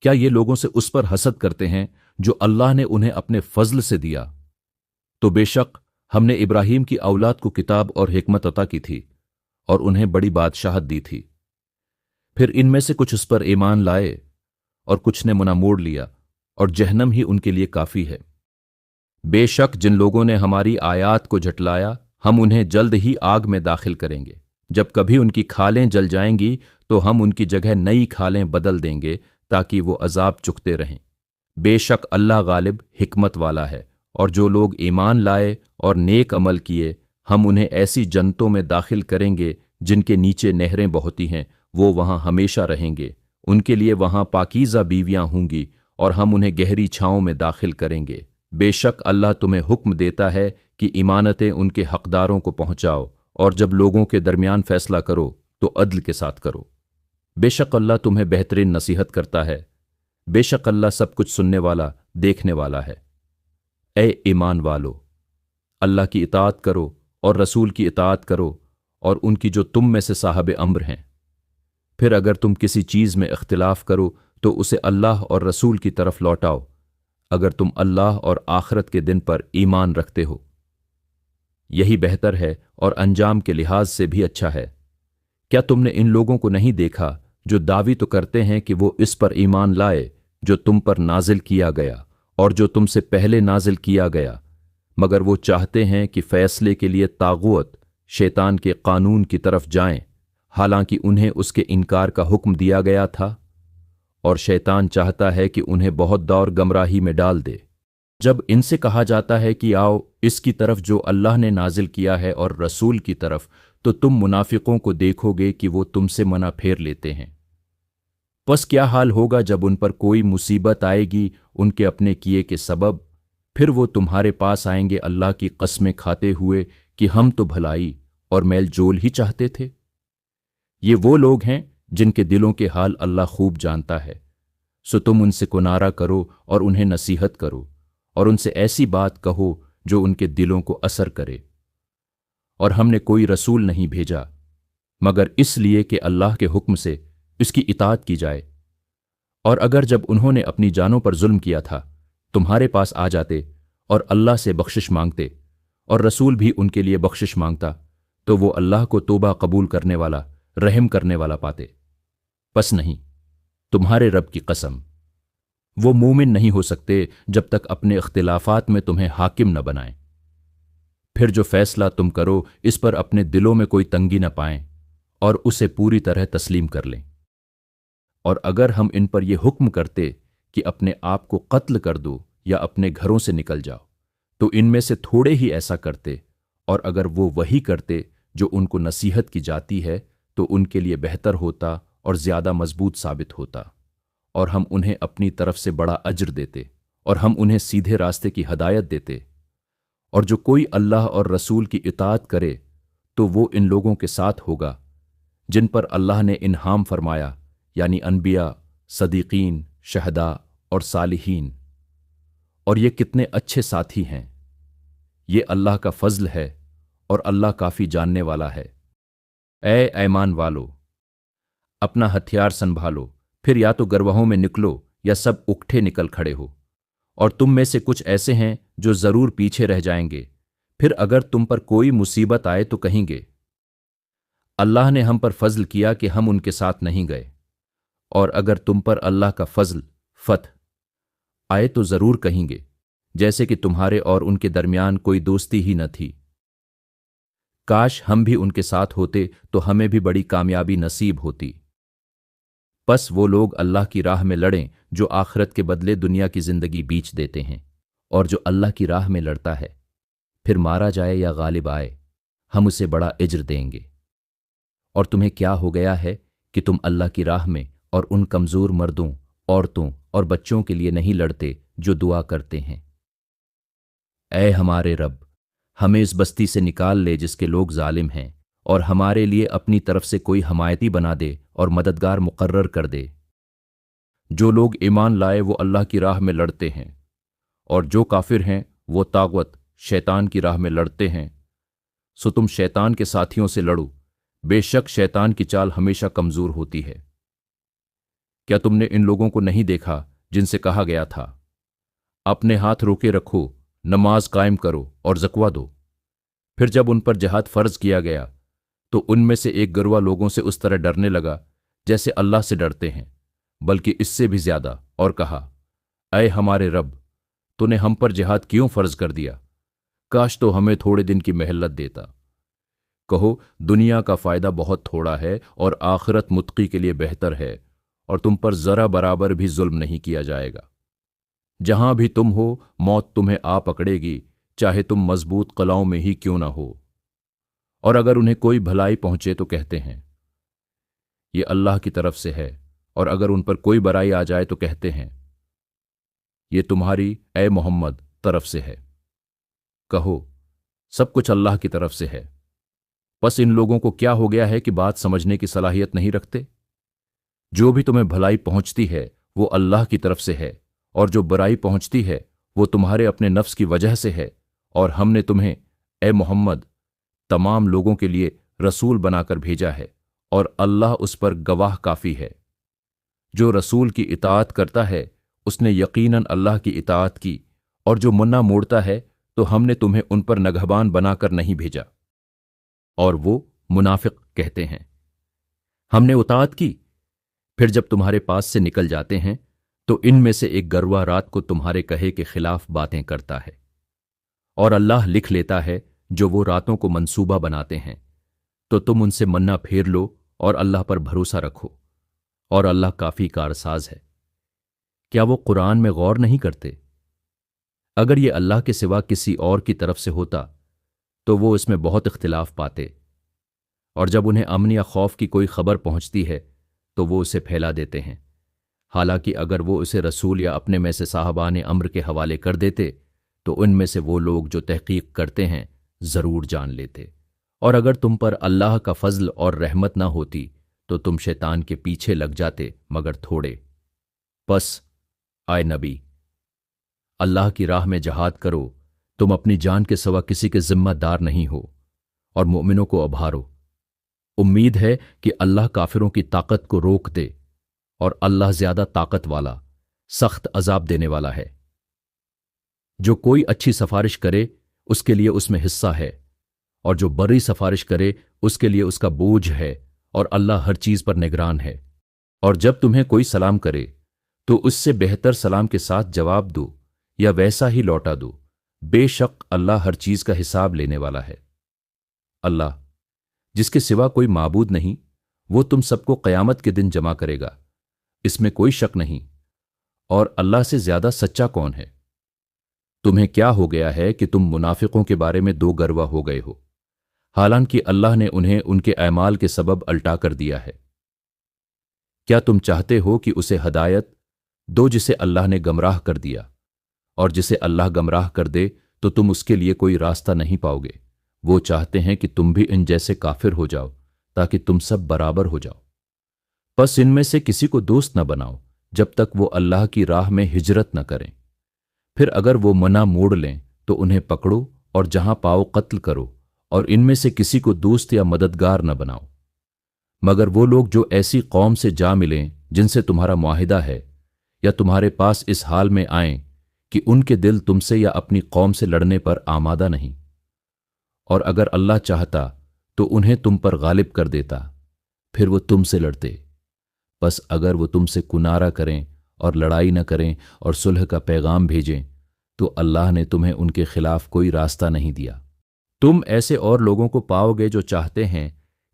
[SPEAKER 1] क्या ये लोगों से उस पर हसद करते हैं जो अल्लाह ने उन्हें अपने फजल से दिया? तो बेशक हमने इब्राहीम की औलाद को किताब और हिकमत अता की थी और उन्हें बड़ी बादशाहत दी थी। फिर इनमें से कुछ उस पर ईमान लाए और कुछ ने मुना मोड़ लिया, और जहन्नम ही उनके लिए काफी है। बेशक जिन लोगों ने हमारी आयात को झटलाया हम उन्हें जल्द ही आग में दाखिल करेंगे। जब कभी उनकी खालें जल जाएंगी तो हम उनकी जगह नई खालें बदल देंगे ताकि वो अजाब चुकते रहें। बेशक अल्लाह गालिब हिकमत वाला है। और जो लोग ईमान लाए और नेक अमल किए हम उन्हें ऐसी जन्नतों में दाखिल करेंगे जिनके नीचे नहरें बहती हैं, वो वहां हमेशा रहेंगे। उनके लिए वहां पाकीज़ा बीवियां होंगी और हम उन्हें गहरी छांव में दाखिल करेंगे। बेशक अल्लाह तुम्हें हुक्म देता है कि इमानतें उनके हकदारों को पहुंचाओ, और जब लोगों के दरमियान फैसला करो तो अदल के साथ करो। बेशक अल्लाह तुम्हें बेहतरीन नसीहत करता है। बेशक अल्लाह सब कुछ सुनने वाला देखने वाला है। ए ईमान वालो, अल्लाह की इताअत करो और रसूल की इताअत करो और उनकी जो तुम में से साहब अम्र हैं। फिर अगर तुम किसी चीज में इख्तिलाफ करो तो उसे अल्लाह और रसूल की तरफ लौटाओ, अगर तुम अल्लाह और आखिरत के दिन पर ईमान रखते हो। यही बेहतर है और अंजाम के लिहाज से भी अच्छा है। क्या तुमने इन लोगों को नहीं देखा जो दावी तो करते हैं कि वो इस पर ईमान लाए जो तुम पर नाजिल किया गया और जो तुमसे पहले नाजिल किया गया, मगर वो चाहते हैं कि फैसले के लिए तागुत शैतान के कानून की तरफ जाएं, हालांकि उन्हें उसके इनकार का हुक्म दिया गया था, और शैतान चाहता है कि उन्हें बहुत दौर गमराही में डाल दे। जब इनसे कहा जाता है कि आओ इसकी तरफ जो अल्लाह ने नाजिल किया है और रसूल की तरफ, तो तुम मुनाफिकों को देखोगे कि वो तुमसे मना फेर लेते हैं। बस क्या हाल होगा जब उन पर कोई मुसीबत आएगी उनके अपने किए के सबब, फिर वो तुम्हारे पास आएंगे अल्लाह की कस्में खाते हुए कि हम तो भलाई और मेल जोल ही चाहते थे। ये वो लोग हैं जिनके दिलों के हाल अल्लाह खूब जानता है। सो तुम उनसे कुनारा करो और उन्हें नसीहत करो, और उनसे ऐसी बात कहो जो उनके दिलों को असर करे। और हमने कोई रसूल नहीं भेजा मगर इसलिए कि अल्लाह के हुक्म से इसकी इताअत की जाए। और अगर जब उन्होंने अपनी जानों पर जुल्म किया था तुम्हारे पास आ जाते और अल्लाह से बख्शिश मांगते, और रसूल भी उनके लिए बख्शिश मांगता, तो वो अल्लाह को तौबा कबूल करने वाला रहम करने वाला पाते। बस नहीं, तुम्हारे रब की कसम, वो मोमिन नहीं हो सकते जब तक अपने इख्तिलाफात में तुम्हें हाकिम न बनाएं। फिर जो फैसला तुम करो इस पर अपने दिलों में कोई तंगी न पाएं और उसे पूरी तरह तस्लीम कर लें। और अगर हम इन पर यह हुक्म करते कि अपने आप को कत्ल कर दो या अपने घरों से निकल जाओ, तो इनमें से थोड़े ही ऐसा करते, और अगर वो वही करते जो उनको नसीहत की जाती है तो उनके लिए बेहतर होता और ज्यादा मजबूत साबित होता, और हम उन्हें अपनी तरफ से बड़ा अज्र देते और हम उन्हें सीधे रास्ते की हदायत देते। और जो कोई अल्लाह और रसूल की इताअत करे तो वो इन लोगों के साथ होगा जिन पर अल्लाह ने इन्हाम फरमाया, यानी अनबिया, सदीकीन, शहदा और सालिहीन। और ये कितने अच्छे साथी हैं। ये अल्लाह का फजल है और अल्लाह काफी जानने वाला है। ए ऐमान वालो, अपना हथियार संभालो, फिर या तो गरवहों में निकलो या सब उकठे निकल खड़े हो। और तुम में से कुछ ऐसे हैं जो जरूर पीछे रह जाएंगे। फिर अगर तुम पर कोई मुसीबत आए तो कहेंगे अल्लाह ने हम पर फजल किया कि हम उनके साथ नहीं गए, और अगर तुम पर अल्लाह का फजल फतह आए तो जरूर कहेंगे जैसे कि तुम्हारे और उनके दरमियान कोई दोस्ती ही न थी। काश हम भी उनके साथ होते तो हमें भी बड़ी कामयाबी नसीब होती। बस वो लोग अल्लाह की राह में लड़ें जो आखिरत के बदले दुनिया की जिंदगी बीच देते हैं, और जो अल्लाह की राह में लड़ता है फिर मारा जाए या गालिब आए, हम उसे बड़ा इज्र देंगे। और तुम्हें क्या हो गया है कि तुम अल्लाह की राह में और उन कमजोर मर्दों, औरतों और बच्चों के लिए नहीं लड़ते जो दुआ करते हैं, ऐ हमारे रब, हमें इस बस्ती से निकाल ले जिसके लोग जालिम हैं, और हमारे लिए अपनी तरफ से कोई हमायती बना दे और मददगार मुकर्रर कर दे। जो लोग ईमान लाए वो अल्लाह की राह में लड़ते हैं, और जो काफिर हैं वो तागवत शैतान की राह में लड़ते हैं। सो तुम शैतान के साथियों से लड़ो, बेशक शैतान की चाल हमेशा कमजोर होती है। क्या तुमने इन लोगों को नहीं देखा जिनसे कहा गया था, अपने हाथ रोके रखो, नमाज कायम करो और ज़कवा दो? फिर जब उन पर जिहाद फर्ज किया गया तो उनमें से एक गिरवा लोगों से उस तरह डरने लगा जैसे अल्लाह से डरते हैं, बल्कि इससे भी ज्यादा, और कहा, ऐ हमारे रब, तूने हम पर जिहाद क्यों फर्ज कर दिया? काश तो हमें थोड़े दिन की मोहलत देता। कहो, दुनिया का फायदा बहुत थोड़ा है और आखिरत मुत्की के लिए बेहतर है, और तुम पर जरा बराबर भी जुल्म नहीं किया जाएगा। जहां भी तुम हो मौत तुम्हें आ पकड़ेगी, चाहे तुम मजबूत कलाओं में ही क्यों ना हो। और अगर उन्हें कोई भलाई पहुंचे तो कहते हैं ये अल्लाह की तरफ से है, और अगर उन पर कोई बुराई आ जाए तो कहते हैं ये तुम्हारी ए मोहम्मद तरफ से है। कहो, सब कुछ अल्लाह की तरफ से है। बस इन लोगों को क्या हो गया है कि बात समझने की सलाहियत नहीं रखते? जो भी तुम्हें भलाई पहुंचती है वो अल्लाह की तरफ से है, और जो बुराई पहुंचती है वो तुम्हारे अपने नफ्स की वजह से है, और हमने तुम्हें ए मोहम्मद तमाम लोगों के लिए रसूल बनाकर भेजा है, और अल्लाह उस पर गवाह काफी है। जो रसूल की इताअत करता है उसने यकीनन अल्लाह की इताअत की, और जो मुन्ना मोड़ता है तो हमने तुम्हें उन पर नगहबान बनाकर नहीं भेजा। और वो मुनाफिक कहते हैं हमने उताअत की, फिर जब तुम्हारे पास से निकल जाते हैं तो इनमें से एक गरवा रात को तुम्हारे कहे के खिलाफ बातें करता है, और अल्लाह लिख लेता है जो वो रातों को मंसूबा बनाते हैं। तो तुम उनसे मन्ना फेर लो और अल्लाह पर भरोसा रखो, और अल्लाह काफी कारसाज है। क्या वो कुरान में गौर नहीं करते? अगर ये अल्लाह के सिवा किसी और की तरफ से होता तो वो इसमें बहुत इख्तिलाफ पाते, और जब उन्हें अमन या खौफ की कोई खबर पहुंचती है तो वो उसे फैला देते हैं। हालांकि अगर वो उसे रसूल या अपने में से साहबान अम्र के हवाले कर देते तो उनमें से वो लोग जो तहकीक करते हैं जरूर जान लेते। और अगर तुम पर अल्लाह का फजल और रहमत ना होती तो तुम शैतान के पीछे लग जाते, मगर थोड़े। बस आए नबी, अल्लाह की राह में जहाद करो, तुम अपनी जान के सिवा किसी के जिम्मेदार नहीं हो, और मोमिनों को अभारो। उम्मीद है कि अल्लाह काफिरों की ताकत को रोक दे, और अल्लाह ज्यादा ताकत वाला, सख्त अजाब देने वाला है। जो कोई अच्छी सिफारिश करे उसके लिए उसमें हिस्सा है, और जो बुरी सिफारिश करे उसके लिए उसका बोझ है, और अल्लाह हर चीज पर निगरान है। और जब तुम्हें कोई सलाम करे तो उससे बेहतर सलाम के साथ जवाब दो या वैसा ही लौटा दो, बेशक अल्लाह हर चीज का हिसाब लेने वाला है। अल्लाह जिसके सिवा कोई माबूद नहीं, वो तुम सबको क़यामत के दिन जमा करेगा, इसमें कोई शक नहीं। और अल्लाह से ज्यादा सच्चा कौन है? तुम्हें क्या हो गया है कि तुम मुनाफिकों के बारे में दो गरवा हो गए हो, हालांकि अल्लाह ने उन्हें उनके अमाल के सबब अल्टा कर दिया है। क्या तुम चाहते हो कि उसे हदायत दो जिसे अल्लाह ने गमराह कर दिया, और जिसे अल्लाह गमराह कर दे तो तुम उसके लिए कोई रास्ता नहीं पाओगे। वो चाहते हैं कि तुम भी इन जैसे काफिर हो जाओ ताकि तुम सब बराबर हो जाओ। बस इनमें से किसी को दोस्त न बनाओ जब तक वो अल्लाह की राह में हिजरत न करें। फिर अगर वो मना मोड़ लें तो उन्हें पकड़ो और जहां पाओ कत्ल करो, और इनमें से किसी को दोस्त या मददगार न बनाओ, मगर वो लोग जो ऐसी कौम से जा मिलें जिनसे तुम्हारा मुआहिदा है, या तुम्हारे पास इस हाल में आएं कि उनके दिल तुमसे या अपनी कौम से लड़ने पर आमादा नहीं। और अगर अल्लाह चाहता तो उन्हें तुम पर गालिब कर देता, फिर वो तुमसे लड़ते। बस अगर वो तुमसे कुनारा करें और लड़ाई न करें और सुलह का पैगाम भेजें تو اللہ نے تمہیں ان کے خلاف کوئی راستہ نہیں دیا۔ تم ایسے اور لوگوں کو پاؤ گے جو چاہتے ہیں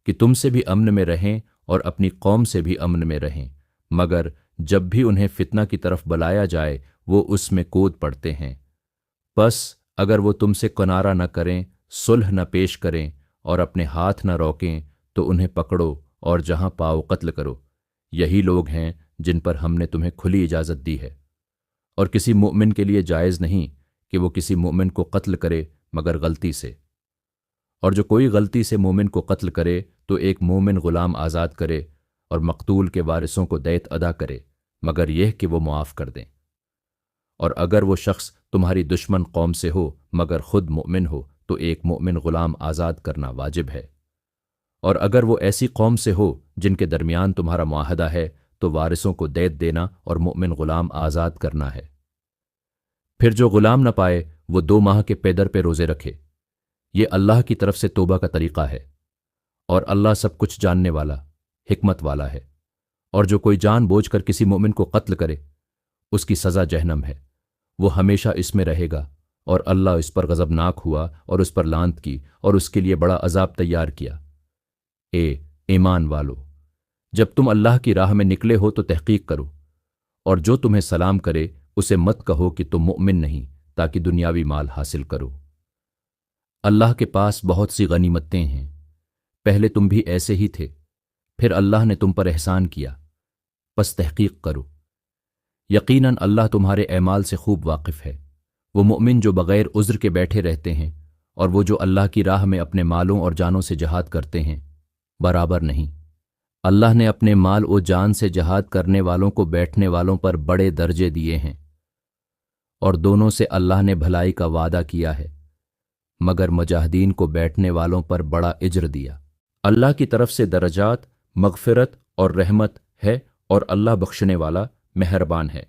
[SPEAKER 1] کہ تم سے بھی امن میں رہیں اور اپنی قوم سے بھی امن میں رہیں، مگر جب بھی انہیں فتنہ کی طرف بلایا جائے وہ اس میں کود پڑتے ہیں۔ پس اگر وہ تم سے کنارہ نہ کریں، صلح نہ پیش کریں اور اپنے ہاتھ نہ روکیں تو انہیں پکڑو اور جہاں پاؤ قتل کرو۔ یہی لوگ ہیں جن پر ہم نے تمہیں کھلی اجازت دی ہے، اور کسی مومن کے لیے جائز نہیں کہ وہ کسی مومن کو قتل کرے مگر غلطی سے، اور جو کوئی غلطی سے مومن کو قتل کرے تو ایک مومن غلام آزاد کرے اور مقتول کے وارثوں کو دیت ادا کرے، مگر یہ کہ وہ معاف کر دیں۔ اور اگر وہ شخص تمہاری دشمن قوم سے ہو مگر خود مومن ہو تو ایک مومن غلام آزاد کرنا واجب ہے، اور اگر وہ ایسی قوم سے ہو جن کے درمیان تمہارا معاہدہ ہے تو وارثوں کو دیت دینا اور مومن غلام آزاد کرنا ہے۔ پھر جو غلام نہ پائے وہ 2 ماہ کے پیدر پہ روزے رکھے، یہ اللہ کی طرف سے توبہ کا طریقہ ہے، اور اللہ سب کچھ جاننے والا حکمت والا ہے۔ اور جو کوئی جان بوجھ کر کسی مومن کو قتل کرے اس کی سزا جہنم ہے، وہ ہمیشہ اس میں رہے گا، اور اللہ اس پر غضبناک ہوا اور اس پر لعنت کی اور اس کے لیے بڑا عذاب تیار کیا۔ اے ایمان والو، جب تم اللہ کی راہ میں نکلے ہو تو تحقیق کرو، اور جو تمہیں سلام کرے اسے مت کہو کہ تم مؤمن نہیں تاکہ دنیاوی مال حاصل کرو۔ اللہ کے پاس بہت سی غنیمتیں ہیں، پہلے تم بھی ایسے ہی تھے، پھر اللہ نے تم پر احسان کیا، پس تحقیق کرو۔ یقیناً اللہ تمہارے اعمال سے خوب واقف ہے۔ وہ مؤمن جو بغیر عذر کے بیٹھے رہتے ہیں اور وہ جو اللہ کی راہ میں اپنے مالوں اور جانوں سے جہاد کرتے ہیں برابر نہیں۔ اللہ نے اپنے مال و جان سے جہاد کرنے والوں کو بیٹھنے والوں پر بڑے درجے دیے ہیں، اور دونوں سے اللہ نے بھلائی کا وعدہ کیا ہے، مگر مجاہدین کو بیٹھنے والوں پر بڑا اجر دیا۔ اللہ کی طرف سے درجات، مغفرت اور رحمت ہے، اور اللہ بخشنے والا مہربان ہے۔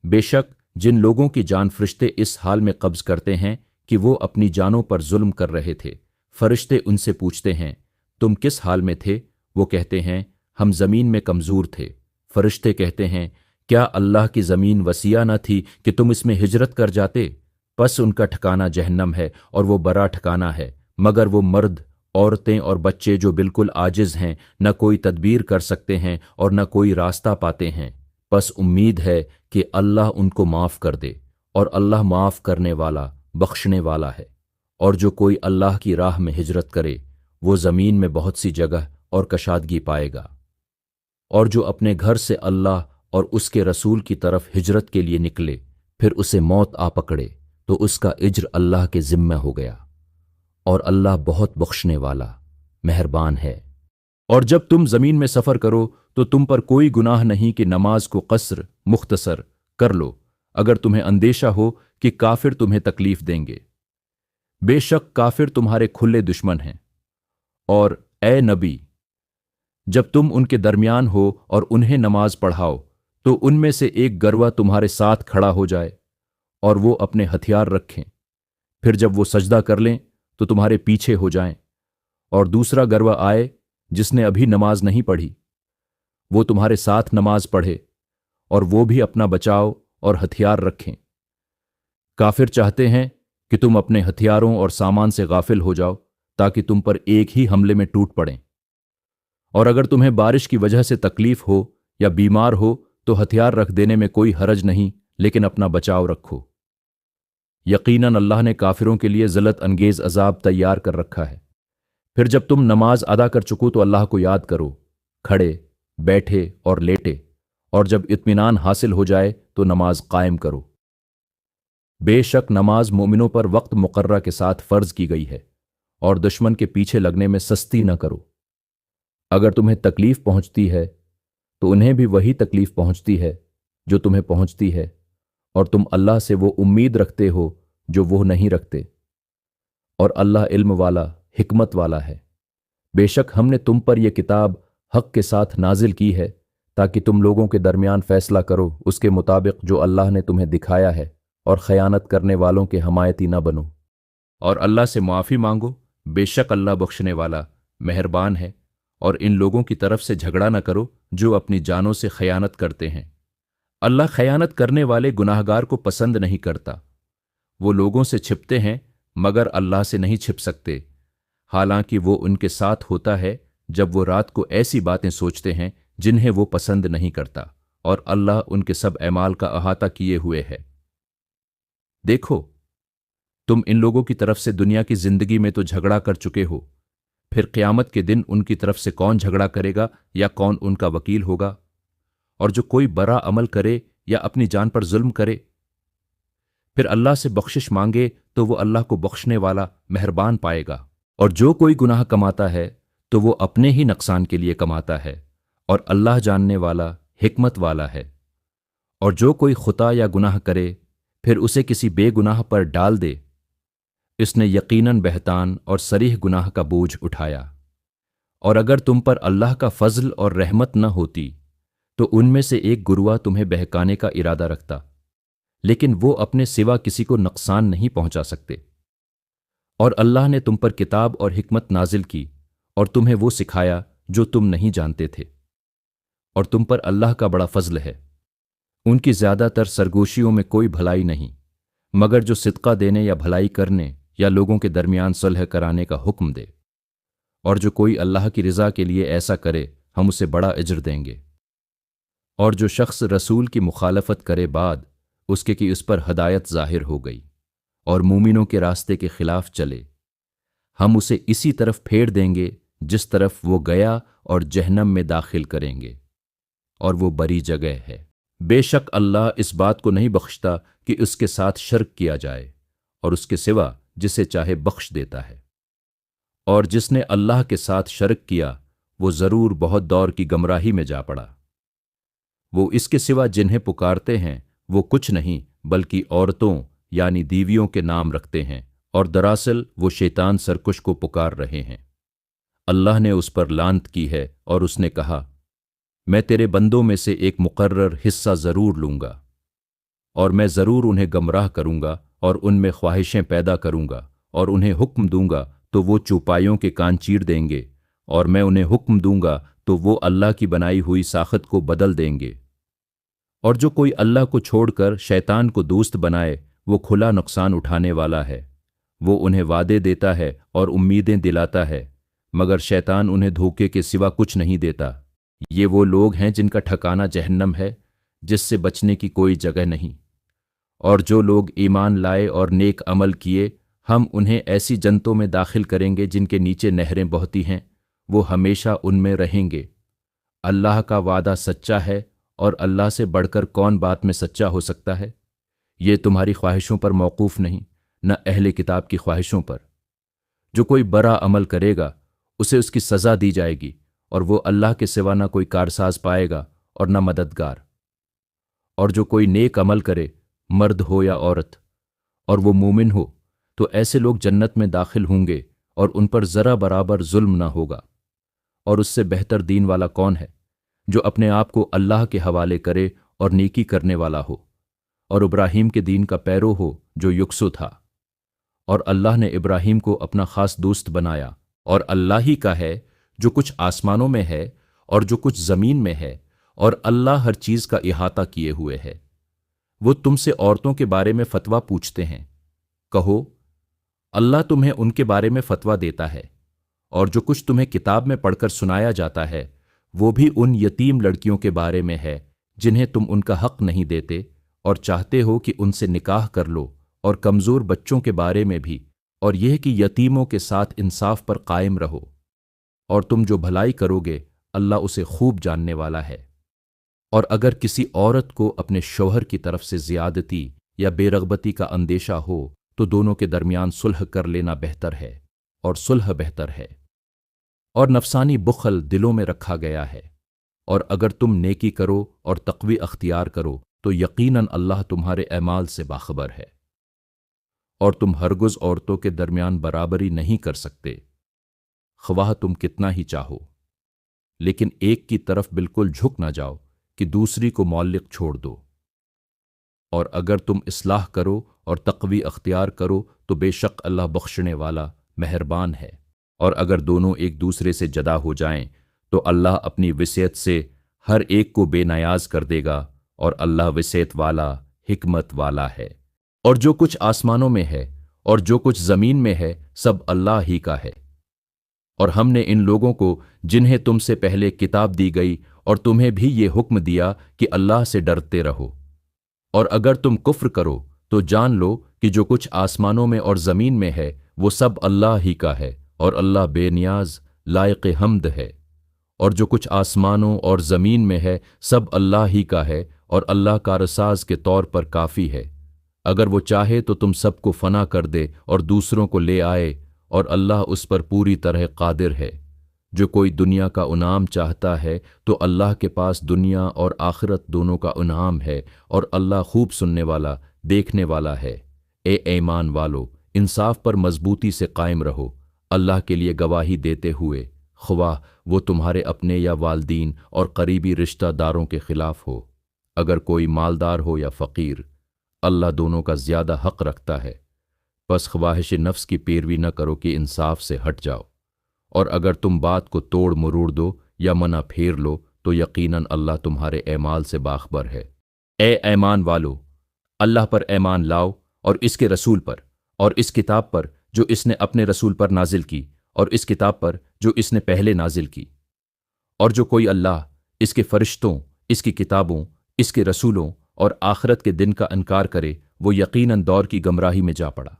[SPEAKER 1] بے شک جن لوگوں کی جان فرشتے اس حال میں قبض کرتے ہیں کہ وہ اپنی جانوں پر ظلم کر رہے تھے، فرشتے ان سے پوچھتے ہیں تم کس حال میں تھے؟ وہ کہتے ہیں ہم زمین میں کمزور تھے۔ فرشتے کہتے ہیں کیا اللہ کی زمین وسیع نہ تھی کہ تم اس میں ہجرت کر جاتے؟ پس ان کا ٹھکانہ جہنم ہے اور وہ بڑا ٹھکانہ ہے، مگر وہ مرد، عورتیں اور بچے جو بالکل عاجز ہیں، نہ کوئی تدبیر کر سکتے ہیں اور نہ کوئی راستہ پاتے ہیں، پس امید ہے کہ اللہ ان کو معاف کر دے، اور اللہ معاف کرنے والا بخشنے والا ہے۔ اور جو کوئی اللہ کی راہ میں ہجرت کرے وہ زمین میں بہت سی جگہ اور کشادگی پائے گا، اور جو اپنے گھر سے اللہ اور اس کے رسول کی طرف ہجرت کے لیے نکلے پھر اسے موت آ پکڑے تو اس کا اجر اللہ کے ذمہ ہو گیا، اور اللہ بہت بخشنے والا مہربان ہے۔ اور جب تم زمین میں سفر کرو تو تم پر کوئی گناہ نہیں کہ نماز کو قصر مختصر کر لو، اگر تمہیں اندیشہ ہو کہ کافر تمہیں تکلیف دیں گے۔ بے شک کافر تمہارے کھلے دشمن ہیں۔ اور اے نبی، جب تم ان کے درمیان ہو اور انہیں نماز پڑھاؤ تو ان میں سے ایک گروہ تمہارے ساتھ کھڑا ہو جائے اور وہ اپنے ہتھیار رکھیں، پھر جب وہ سجدہ کر لیں تو تمہارے پیچھے ہو جائیں، اور دوسرا گروہ آئے جس نے ابھی نماز نہیں پڑھی، وہ تمہارے ساتھ نماز پڑھے اور وہ بھی اپنا بچاؤ اور ہتھیار رکھیں۔ کافر چاہتے ہیں کہ تم اپنے ہتھیاروں اور سامان سے غافل ہو جاؤ تاکہ تم پر ایک ہی حملے میں ٹوٹ پڑیں، اور اگر تمہیں بارش کی وجہ سے تکلیف ہو یا بیمار ہو تو ہتھیار رکھ دینے میں کوئی حرج نہیں، لیکن اپنا بچاؤ رکھو۔ یقیناً اللہ نے کافروں کے لیے ذلت انگیز عذاب تیار کر رکھا ہے۔ پھر جب تم نماز ادا کر چکو تو اللہ کو یاد کرو، کھڑے، بیٹھے اور لیٹے، اور جب اطمینان حاصل ہو جائے تو نماز قائم کرو۔ بے شک نماز مومنوں پر وقت مقررہ کے ساتھ فرض کی گئی ہے، اور دشمن کے پیچھے لگنے میں سستی نہ کرو۔ اگر تمہیں تکلیف پہنچتی ہے تو انہیں بھی وہی تکلیف پہنچتی ہے جو تمہیں پہنچتی ہے، اور تم اللہ سے وہ امید رکھتے ہو جو وہ نہیں رکھتے، اور اللہ علم والا حکمت والا ہے۔ بے شک ہم نے تم پر یہ کتاب حق کے ساتھ نازل کی ہے تاکہ تم لوگوں کے درمیان فیصلہ کرو اس کے مطابق جو اللہ نے تمہیں دکھایا ہے، اور خیانت کرنے والوں کے حمایتی نہ بنو، اور اللہ سے معافی مانگو، بے شک اللہ بخشنے والا مہربان ہے۔ اور ان لوگوں کی طرف سے جھگڑا نہ کرو جو اپنی جانوں سے خیانت کرتے ہیں، اللہ خیانت کرنے والے گناہگار کو پسند نہیں کرتا۔ وہ لوگوں سے چھپتے ہیں مگر اللہ سے نہیں چھپ سکتے، حالانکہ وہ ان کے ساتھ ہوتا ہے جب وہ رات کو ایسی باتیں سوچتے ہیں جنہیں وہ پسند نہیں کرتا، اور اللہ ان کے سب اعمال کا احاطہ کیے ہوئے ہے۔ دیکھو، تم ان لوگوں کی طرف سے دنیا کی زندگی میں تو جھگڑا کر چکے ہو، پھر قیامت کے دن ان کی طرف سے کون جھگڑا کرے گا یا کون ان کا وکیل ہوگا؟ اور جو کوئی برا عمل کرے یا اپنی جان پر ظلم کرے پھر اللہ سے بخشش مانگے تو وہ اللہ کو بخشنے والا مہربان پائے گا، اور جو کوئی گناہ کماتا ہے تو وہ اپنے ہی نقصان کے لیے کماتا ہے، اور اللہ جاننے والا حکمت والا ہے۔ اور جو کوئی خطا یا گناہ کرے پھر اسے کسی بے گناہ پر ڈال دے، اس نے یقیناً بہتان اور صریح گناہ کا بوجھ اٹھایا۔ اور اگر تم پر اللہ کا فضل اور رحمت نہ ہوتی تو ان میں سے ایک گروہ تمہیں بہکانے کا ارادہ رکھتا، لیکن وہ اپنے سوا کسی کو نقصان نہیں پہنچا سکتے۔ اور اللہ نے تم پر کتاب اور حکمت نازل کی اور تمہیں وہ سکھایا جو تم نہیں جانتے تھے، اور تم پر اللہ کا بڑا فضل ہے۔ ان کی زیادہ تر سرگوشیوں میں کوئی بھلائی نہیں، مگر جو صدقہ دینے یا بھلائی کرنے یا لوگوں کے درمیان صلح کرانے کا حکم دے۔ اور جو کوئی اللہ کی رضا کے لیے ایسا کرے ہم اسے بڑا اجر دیں گے۔ اور جو شخص رسول کی مخالفت کرے بعد اس کے کہ اس پر ہدایت ظاہر ہو گئی اور مومنوں کے راستے کے خلاف چلے، ہم اسے اسی طرف پھیر دیں گے جس طرف وہ گیا اور جہنم میں داخل کریں گے، اور وہ بری جگہ ہے۔ بے شک اللہ اس بات کو نہیں بخشتا کہ اس کے ساتھ شرک کیا جائے، اور اس کے سوا جسے چاہے بخش دیتا ہے۔ اور جس نے اللہ کے ساتھ شرک کیا وہ ضرور بہت دور کی گمراہی میں جا پڑا۔ وہ اس کے سوا جنہیں پکارتے ہیں وہ کچھ نہیں بلکہ عورتوں یعنی دیویوں کے نام رکھتے ہیں، اور دراصل وہ شیطان سرکش کو پکار رہے ہیں۔ اللہ نے اس پر لعنت کی ہے اور اس نے کہا، میں تیرے بندوں میں سے ایک مقرر حصہ ضرور لوں گا، اور میں ضرور انہیں گمراہ کروں گا اور ان میں خواہشیں پیدا کروں گا، اور انہیں حکم دوں گا تو وہ چوپایوں کے کان چیر دیں گے، اور میں انہیں حکم دوں گا تو وہ اللہ کی بنائی ہوئی ساخت کو بدل دیں گے۔ اور جو کوئی اللہ کو چھوڑ کر شیطان کو دوست بنائے وہ کھلا نقصان اٹھانے والا ہے۔ وہ انہیں وعدے دیتا ہے اور امیدیں دلاتا ہے، مگر شیطان انہیں دھوکے کے سوا کچھ نہیں دیتا۔ یہ وہ لوگ ہیں جن کا ٹھکانہ جہنم ہے، جس سے بچنے کی کوئی جگہ نہیں۔ اور جو لوگ ایمان لائے اور نیک عمل کیے ہم انہیں ایسی جنتوں میں داخل کریں گے جن کے نیچے نہریں بہتی ہیں، وہ ہمیشہ ان میں رہیں گے۔ اللہ کا وعدہ سچا ہے، اور اللہ سے بڑھ کر کون بات میں سچا ہو سکتا ہے؟ یہ تمہاری خواہشوں پر موقوف نہیں، نہ اہل کتاب کی خواہشوں پر۔ جو کوئی برا عمل کرے گا اسے اس کی سزا دی جائے گی، اور وہ اللہ کے سوا نہ کوئی کارساز پائے گا اور نہ مددگار۔ اور جو کوئی نیک عمل کرے، مرد ہو یا عورت، اور وہ مومن ہو، تو ایسے لوگ جنت میں داخل ہوں گے اور ان پر ذرا برابر ظلم نہ ہوگا۔ اور اس سے بہتر دین والا کون ہے جو اپنے آپ کو اللہ کے حوالے کرے اور نیکی کرنے والا ہو، اور ابراہیم کے دین کا پیرو ہو جو یکسو تھا۔ اور اللہ نے ابراہیم کو اپنا خاص دوست بنایا، اور اللہ ہی کا ہے جو کچھ آسمانوں میں ہے اور جو کچھ زمین میں ہے، اور اللہ ہر چیز کا احاطہ کیے ہوئے ہے۔ وہ تم سے عورتوں کے بارے میں فتویٰ پوچھتے ہیں، کہو اللہ تمہیں ان کے بارے میں فتویٰ دیتا ہے، اور جو کچھ تمہیں کتاب میں پڑھ کر سنایا جاتا ہے وہ بھی ان یتیم لڑکیوں کے بارے میں ہے جنہیں تم ان کا حق نہیں دیتے اور چاہتے ہو کہ ان سے نکاح کر لو، اور کمزور بچوں کے بارے میں بھی، اور یہ کہ یتیموں کے ساتھ انصاف پر قائم رہو، اور تم جو بھلائی کرو گے اللہ اسے خوب جاننے والا ہے۔ اور اگر کسی عورت کو اپنے شوہر کی طرف سے زیادتی یا بے رغبتی کا اندیشہ ہو تو دونوں کے درمیان صلح کر لینا بہتر ہے، اور صلح بہتر ہے۔ اور نفسانی بخل دلوں میں رکھا گیا ہے، اور اگر تم نیکی کرو اور تقوی اختیار کرو تو یقیناً اللہ تمہارے اعمال سے باخبر ہے۔ اور تم ہرگز عورتوں کے درمیان برابری نہیں کر سکتے، خواہ تم کتنا ہی چاہو، لیکن ایک کی طرف بالکل جھک نہ جاؤ کہ دوسری کو معلق چھوڑ دو۔ اور اگر تم اصلاح کرو اور تقوی اختیار کرو تو بے شک اللہ بخشنے والا مہربان ہے۔ اور اگر دونوں ایک دوسرے سے جدا ہو جائیں تو اللہ اپنی وصیت سے ہر ایک کو بے نیاز کر دے گا، اور اللہ وصیت والا حکمت والا ہے۔ और जो कुछ आसमानों में है और जो कुछ जमीन में है सब अल्लाह ही का है। और हमने इन लोगों को जिन्हें तुमसे पहले किताब दी गई और तुम्हें भी ये हुक्म दिया कि अल्लाह से डरते रहो, और अगर तुम कुफ्र करो तो जान लो कि जो कुछ आसमानों में और जमीन में है वो सब अल्लाह ही का है, और अल्लाह बेनियाज लायक हम्द है। और जो कुछ आसमानों और जमीन में है सब अल्लाह ही का है, और अल्लाह कारसाज के तौर पर काफ़ी है। अगर वो चाहे तो तुम सबको फना कर दे और दूसरों को ले आए, और अल्लाह उस पर पूरी तरह कादिर है। जो कोई दुनिया का इनाम चाहता है तो अल्लाह के पास दुनिया और आखिरत दोनों का इनाम है, और अल्लाह खूब सुनने वाला देखने वाला है। ए ईमान वालो, इंसाफ पर मजबूती से कायम रहो, अल्लाह के लिए गवाही देते हुए, ख्वाह वो तुम्हारे अपने या वालदीन और करीबी रिश्तेदारों के खिलाफ हो। अगर कोई मालदार हो या फ़कीर, अल्लाह दोनों का ज़्यादा हक़ रखता है। बस ख्वाहिश नफ्स की पैरवी न करो कि इंसाफ से हट जाओ, और अगर तुम बात को तोड़ मरोड़ दो या मना फेर लो तो यकीनन अल्लाह तुम्हारे ऐमाल से बाखबर है। ए ऐमान वालो, अल्लाह पर ऐमान लाओ और इसके रसूल पर और इस किताब पर जो इसने अपने रसूल पर नाजिल की और इस किताब पर जो इसने पहले नाजिल की। और जो कोई अल्लाह, इसके फरिश्तों, इसकी किताबों, इसके रसूलों और आखिरत के दिन का इनकार करे वो यकीनन दौर की गमराही में जा पड़ा।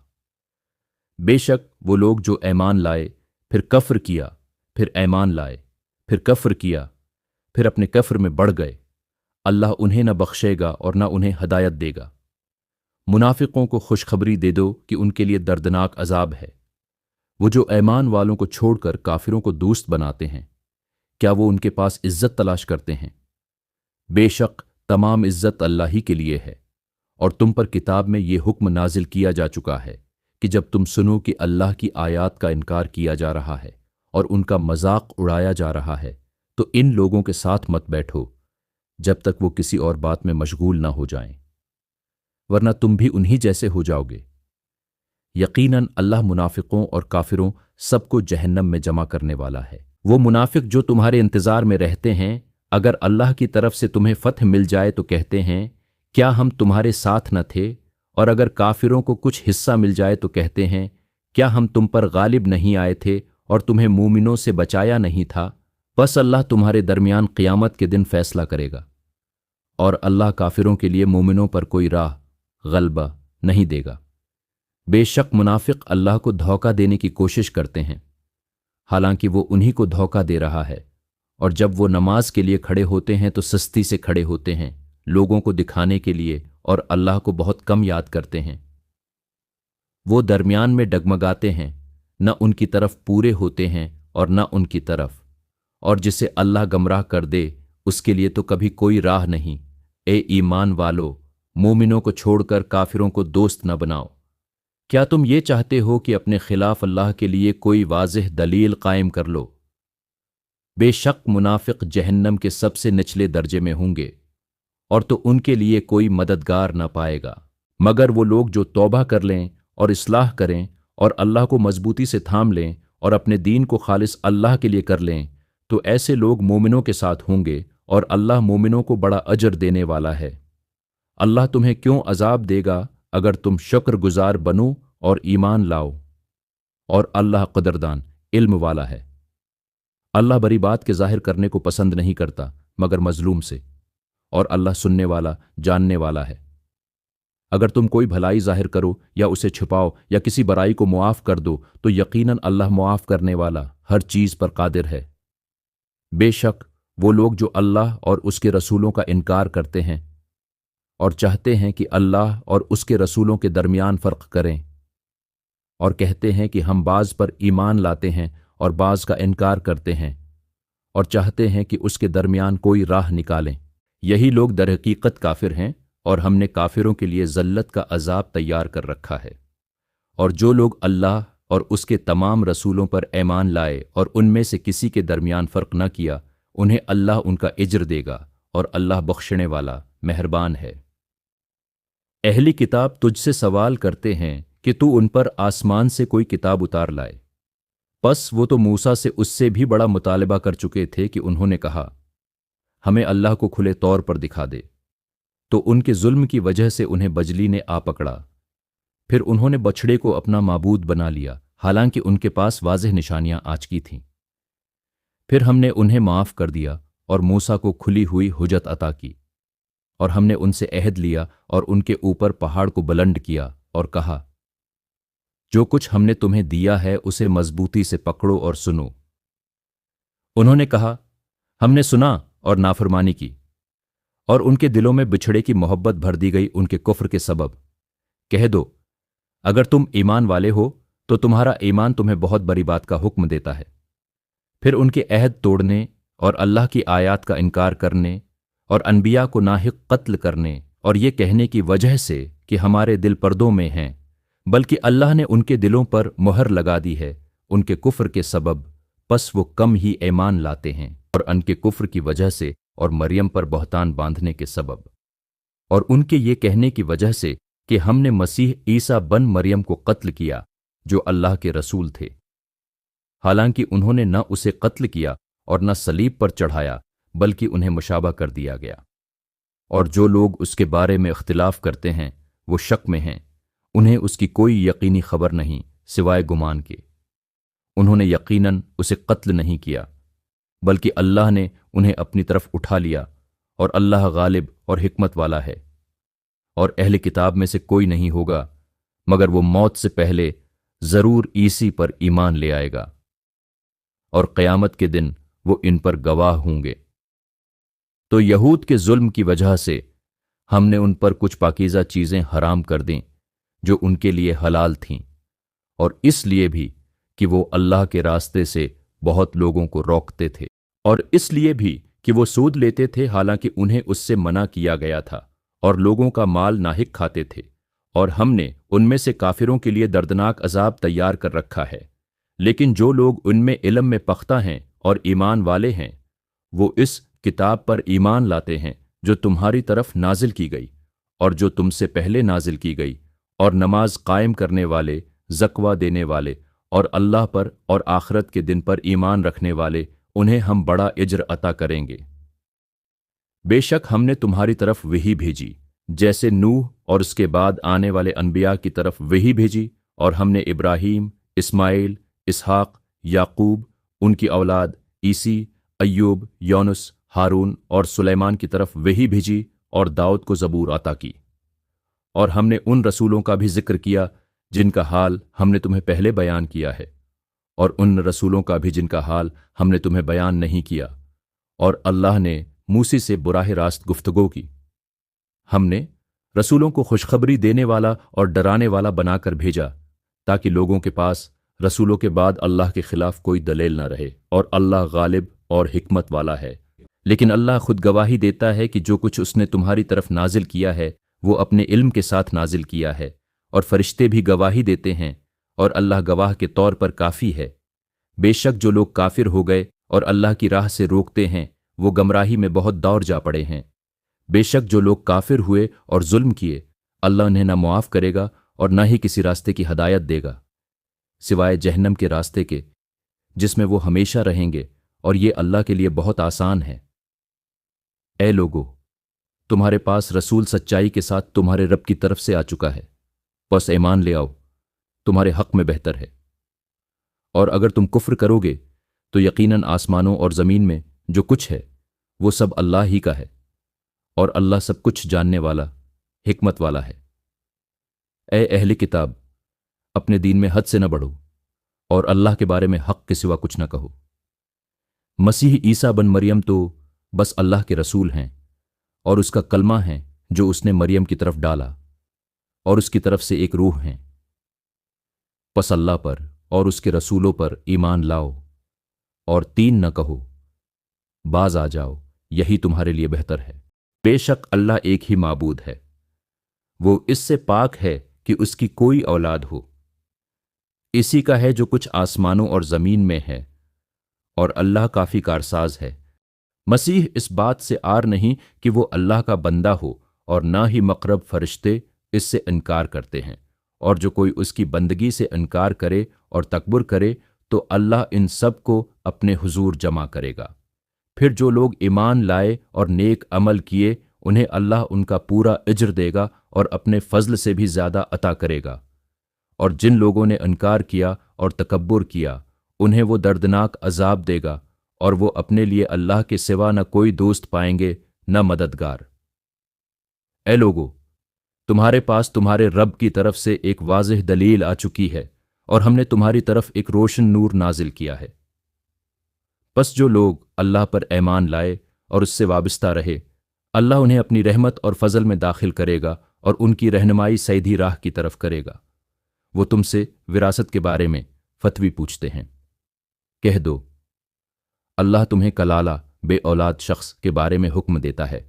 [SPEAKER 1] बेशक वो लोग जो ऐमान लाए फिर कफ्र किया, फिर ऐमान लाए, फिर कफ्र किया, फिर अपने कफ्र में बढ़ गए, अल्लाह उन्हें न बख्शेगा और न उन्हें हदायत देगा। मुनाफिकों को खुशखबरी दे दो कि उनके लिए दर्दनाक अजाब है। वो जो ऐमान वालों को छोड़कर काफिरों को दोस्त बनाते हैं, क्या वो उनके पास इज्जत तलाश करते हैं? बेशक तमाम इज्जत अल्लाह ही के लिए है। और तुम पर किताब में ये हुक्म नाजिल किया जा चुका है कि जब तुम सुनो कि अल्लाह की आयात का इनकार किया जा रहा है और उनका मजाक उड़ाया जा रहा है, तो इन लोगों के साथ मत बैठो जब तक वो किसी और बात में मशगूल ना हो जाएं, वरना तुम भी उन्हीं जैसे हो जाओगे। यकीनन अल्लाह मुनाफिकों और काफिरों सबको जहन्नम में जमा करने वाला है। वो मुनाफिक जो तुम्हारे इंतजार में रहते हैं, अगर अल्लाह की तरफ से तुम्हें फतह मिल जाए तो कहते हैं क्या हम तुम्हारे साथ न थे, और अगर काफिरों को कुछ हिस्सा मिल जाए तो कहते हैं क्या हम तुम पर गालिब नहीं आए थे और तुम्हें मूमिनों से बचाया नहीं था। बस अल्लाह तुम्हारे दरमियान क़ियामत के दिन फैसला करेगा, और अल्लाह काफिरों के लिए मूमिनों पर कोई राह गलबा नहीं देगा। बेशक मुनाफिक अल्लाह को धोखा देने की कोशिश करते हैं, हालांकि वो उन्हीं को धोखा दे रहा है। और जब वो नमाज के लिए खड़े होते हैं तो सस्ती से खड़े होते हैं, लोगों को दिखाने के लिए, और अल्लाह को बहुत कम याद करते हैं। वो दरमियान में डगमगाते हैं, न उनकी तरफ पूरे होते हैं और न उनकी तरफ, और जिसे अल्लाह गमराह कर दे उसके लिए तो कभी कोई राह नहीं। ए ईमान वालो, मोमिनों को छोड़कर काफिरों को दोस्त न बनाओ। क्या तुम ये चाहते हो कि अपने खिलाफ अल्लाह के लिए कोई वाज़ेह दलील कायम कर लो? बेशक मुनाफिक जहन्नम के सबसे निचले दर्जे में होंगे, और तो उनके लिए कोई मददगार न पाएगा मगर वो लोग जो तौबा कर लें और इस्लाह करें और अल्लाह को मजबूती से थाम लें और अपने दीन को खालिस अल्लाह के लिए कर लें, तो ऐसे लोग मोमिनों के साथ होंगे और अल्लाह मोमिनों को बड़ा अजर देने वाला है। अल्लाह तुम्हें क्यों अजाब देगा अगर तुम शुक्रगुजार बनो और ईमान लाओ, और अल्लाह कदरदान इल्म वाला है। अल्लाह बड़ी बात के जाहिर करने को पसंद नहीं करता मगर मजलूम से, और अल्लाह सुनने वाला जानने वाला है। अगर तुम कोई भलाई जाहिर करो या उसे छुपाओ या किसी बुराई को मुआफ कर दो तो यकीनन अल्लाह मुआफ करने वाला हर चीज पर कादिर है। बेशक वो लोग जो अल्लाह और उसके रसूलों का इनकार करते हैं और चाहते हैं कि अल्लाह और उसके रसूलों के दरमियान फ़र्क करें, और कहते हैं कि हम बाज़ पर ईमान लाते हैं और बाज़ का इनकार करते हैं, और चाहते हैं कि उसके दरमियान कोई राह निकालें, यही लोग दरहकीकत काफिर हैं और हमने काफिरों के लिए ज़ल्लत का अजाब तैयार कर रखा है। और जो लोग अल्लाह और उसके तमाम रसूलों पर ईमान लाए और उनमें से किसी के दरमियान फ़र्क न किया, उन्हें अल्लाह उनका इज्र देगा, और अल्लाह बख्शने वाला मेहरबान है। अहली किताब तुझसे सवाल करते हैं कि तू उन पर आसमान से कोई किताब उतार लाए। बस वो तो मूसा से उससे भी बड़ा मुतालबा कर चुके थे कि उन्होंने कहा हमें अल्लाह को खुले तौर पर दिखा दे, तो उनके जुल्म की वजह से उन्हें बजली ने आ पकड़ा, फिर उन्होंने बछड़े को अपना माबूद बना लिया, हालांकि उनके पास वाज़ेह निशानियां आ चुकी थीं। फिर हमने उन्हें माफ़ कर दिया और मूसा को खुली हुई हुज्जत अता की, और हमने उनसे अहद लिया और उनके ऊपर पहाड़ को बुलंद किया और कहा, जो कुछ हमने तुम्हें दिया है उसे मजबूती से पकड़ो और सुनो। उन्होंने कहा, हमने सुना और नाफरमानी की, और उनके दिलों में बिछड़े की मोहब्बत भर दी गई उनके कुफ्र के सबब। कह दो, अगर तुम ईमान वाले हो तो तुम्हारा ईमान तुम्हें बहुत बड़ी बात का हुक्म देता है। फिर उनके अहद तोड़ने और अल्लाह की आयात का इनकार करने और अनबिया को नाहिक कत्ल करने और ये कहने की वजह से कि हमारे दिल पर्दों में हैं, बल्कि अल्लाह ने उनके दिलों पर मुहर लगा दी है उनके कुफ्र के सबब, बस वो कम ही ईमान लाते हैं, और उनके कुफ्र की वजह से और मरियम पर बहतान बांधने के सबब, और उनके ये कहने की वजह से कि हमने मसीह ईसा बन मरियम को कत्ल किया जो अल्लाह के रसूल थे, हालांकि उन्होंने न उसे कत्ल किया और न सलीब पर चढ़ाया, बल्कि उन्हें मुशाबा कर दिया गया। और जो लोग उसके बारे में इख्तिलाफ करते हैं वो शक में हैं, उन्हें उसकी कोई यकीनी खबर नहीं सिवाय गुमान के। उन्होंने यकीनन उसे कत्ल नहीं किया, बल्कि अल्लाह ने उन्हें अपनी तरफ उठा लिया, और अल्लाह गालिब और हिकमत वाला है। और अहले किताब में से कोई नहीं होगा मगर वो मौत से पहले जरूर ईसी पर ईमान ले आएगा, और क़यामत के दिन वो इन पर गवाह होंगे। तो यहूद के जुल्म की वजह से हमने उन पर कुछ पाकीज़ा चीज़ें हराम कर दें जो उनके लिए हलाल थीं, और इसलिए भी कि वो अल्लाह के रास्ते से बहुत लोगों को रोकते थे, और इसलिए भी कि वो सूद लेते थे हालांकि उन्हें उससे मना किया गया था, और लोगों का माल नाहिक खाते थे। और हमने उनमें से काफिरों के लिए दर्दनाक अजाब तैयार कर रखा है। लेकिन जो लोग उनमें इल्म में पख्ता हैं और ईमान वाले हैं, वो इस किताब पर ईमान लाते हैं जो तुम्हारी तरफ नाजिल की गई और जो तुमसे पहले नाजिल की गई, और नमाज कायम करने वाले, ज़कवा देने वाले और अल्लाह पर और आखिरत के दिन पर ईमान रखने वाले, उन्हें हम बड़ा इज्र अता करेंगे। बेशक हमने तुम्हारी तरफ वही भेजी जैसे नूह और उसके बाद आने वाले अनबिया की तरफ वही भेजी, और हमने इब्राहीम, इस्माइल, इसहाक, याकूब, उनकी औलाद ईसी, अय्यूब, यूनुस, हारून और सुलेमान की तरफ वही भेजी, और दाऊद को ज़बूर अता की। और हमने उन रसूलों का भी जिक्र किया जिनका हाल हमने तुम्हें पहले बयान किया है, और उन रसूलों का भी जिनका हाल हमने तुम्हें बयान नहीं किया, और अल्लाह ने मूसी से बुराह रास्त गुफ्तगू की। हमने रसूलों को खुशखबरी देने वाला और डराने वाला बनाकर भेजा, ताकि लोगों के पास रसूलों के बाद अल्लाह के खिलाफ कोई दलील न रहे, और अल्लाह गालिब और हिकमत वाला है। लेकिन अल्लाह खुद गवाही देता है कि जो कुछ उसने तुम्हारी तरफ नाजिल किया है वो अपने इल्म के साथ नाजिल किया है, और फरिश्ते भी गवाही देते हैं, और अल्लाह गवाह के तौर पर काफ़ी है। बेशक जो लोग काफिर हो गए और अल्लाह की राह से रोकते हैं वो गमराही में बहुत दौड़ जा पड़े हैं। बेशक जो लोग काफिर हुए और जुल्म किए, अल्लाह उन्हें न मुआफ़ करेगा और न ही किसी रास्ते की हदायत देगा सिवाय जहन्नम के रास्ते के, जिसमें वो हमेशा रहेंगे, और ये अल्लाह के लिए बहुत आसान है। ए लोगो, तुम्हारे पास रसूल सच्चाई के साथ तुम्हारे रब की तरफ से आ चुका है, बस ईमान ले आओ, तुम्हारे हक में बेहतर है। और अगर तुम कुफ्र करोगे तो यकीनन आसमानों और ज़मीन में जो कुछ है वो सब अल्लाह ही का है, और अल्लाह सब कुछ जानने वाला, हिकमत वाला है। ए अहले किताब, अपने दीन में हद से न बढ़ो, और अल्लाह के बारे में हक के सिवा कुछ न कहो। मसीह ईसा बन मरियम तो बस अल्लाह के रसूल हैं, और उसका कलमा है जो उसने मरियम की तरफ डाला, और उसकी तरफ से एक रूह हैं। बस अल्लाह पर और उसके रसूलों पर ईमान लाओ, और तीन न कहो, बाज आ जाओ, यही तुम्हारे लिए बेहतर है। बेशक अल्लाह एक ही माबूद है, वो इससे पाक है कि उसकी कोई औलाद हो। इसी का है जो कुछ आसमानों और ज़मीन में है, और अल्लाह काफ़ी कारसाज है। मसीह इस बात से आर नहीं कि वो अल्लाह का बंदा हो, और ना ही मकरब फरिश्ते इससे इनकार करते हैं, और जो कोई उसकी बंदगी से इनकार करे और तकबर करे तो अल्लाह इन सब को अपने हुजूर जमा करेगा। फिर जो लोग ईमान लाए और नेक अमल किए, उन्हें अल्लाह उनका पूरा इज्र देगा और अपने फजल से भी ज़्यादा अता करेगा, اور جن لوگوں نے انکار کیا اور تکبر کیا انہیں وہ دردناک عذاب دے گا، اور وہ اپنے لیے اللہ کے سوا نہ کوئی دوست پائیں گے نہ مددگار۔ اے لوگو، تمہارے پاس تمہارے رب کی طرف سے ایک واضح دلیل آ چکی ہے، اور ہم نے تمہاری طرف ایک روشن نور نازل کیا ہے۔ پس جو لوگ اللہ پر ایمان لائے اور اس سے وابستہ رہے، اللہ انہیں اپنی رحمت اور فضل میں داخل کرے گا اور ان کی رہنمائی سیدھی راہ کی طرف کرے گا۔ وہ تم سے وراثت کے بارے میں فتوی پوچھتے ہیں، کہہ دو اللہ تمہیں کلالہ بے اولاد شخص کے بارے میں حکم دیتا ہے۔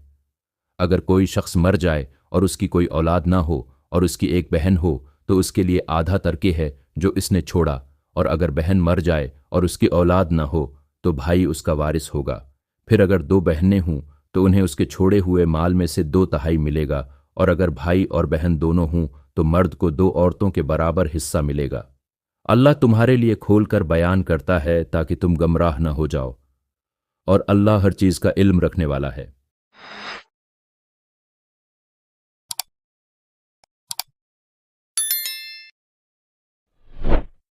[SPEAKER 1] اگر کوئی شخص مر جائے اور اس کی کوئی اولاد نہ ہو اور اس کی ایک بہن ہو تو اس کے لیے آدھا ترکے ہے جو اس نے چھوڑا، اور اگر بہن مر جائے اور اس کی اولاد نہ ہو تو بھائی اس کا وارث ہوگا۔ پھر اگر دو بہنیں ہوں تو انہیں اس کے چھوڑے ہوئے مال میں سے 2/3 ملے گا، اور اگر بھائی اور بہن دونوں ہوں تو مرد کو 2 عورتوں کے برابر حصہ ملے گا۔ اللہ تمہارے لیے کھول کر بیان کرتا ہے تاکہ تم گمراہ نہ ہو جاؤ، اور اللہ ہر چیز کا علم رکھنے والا ہے۔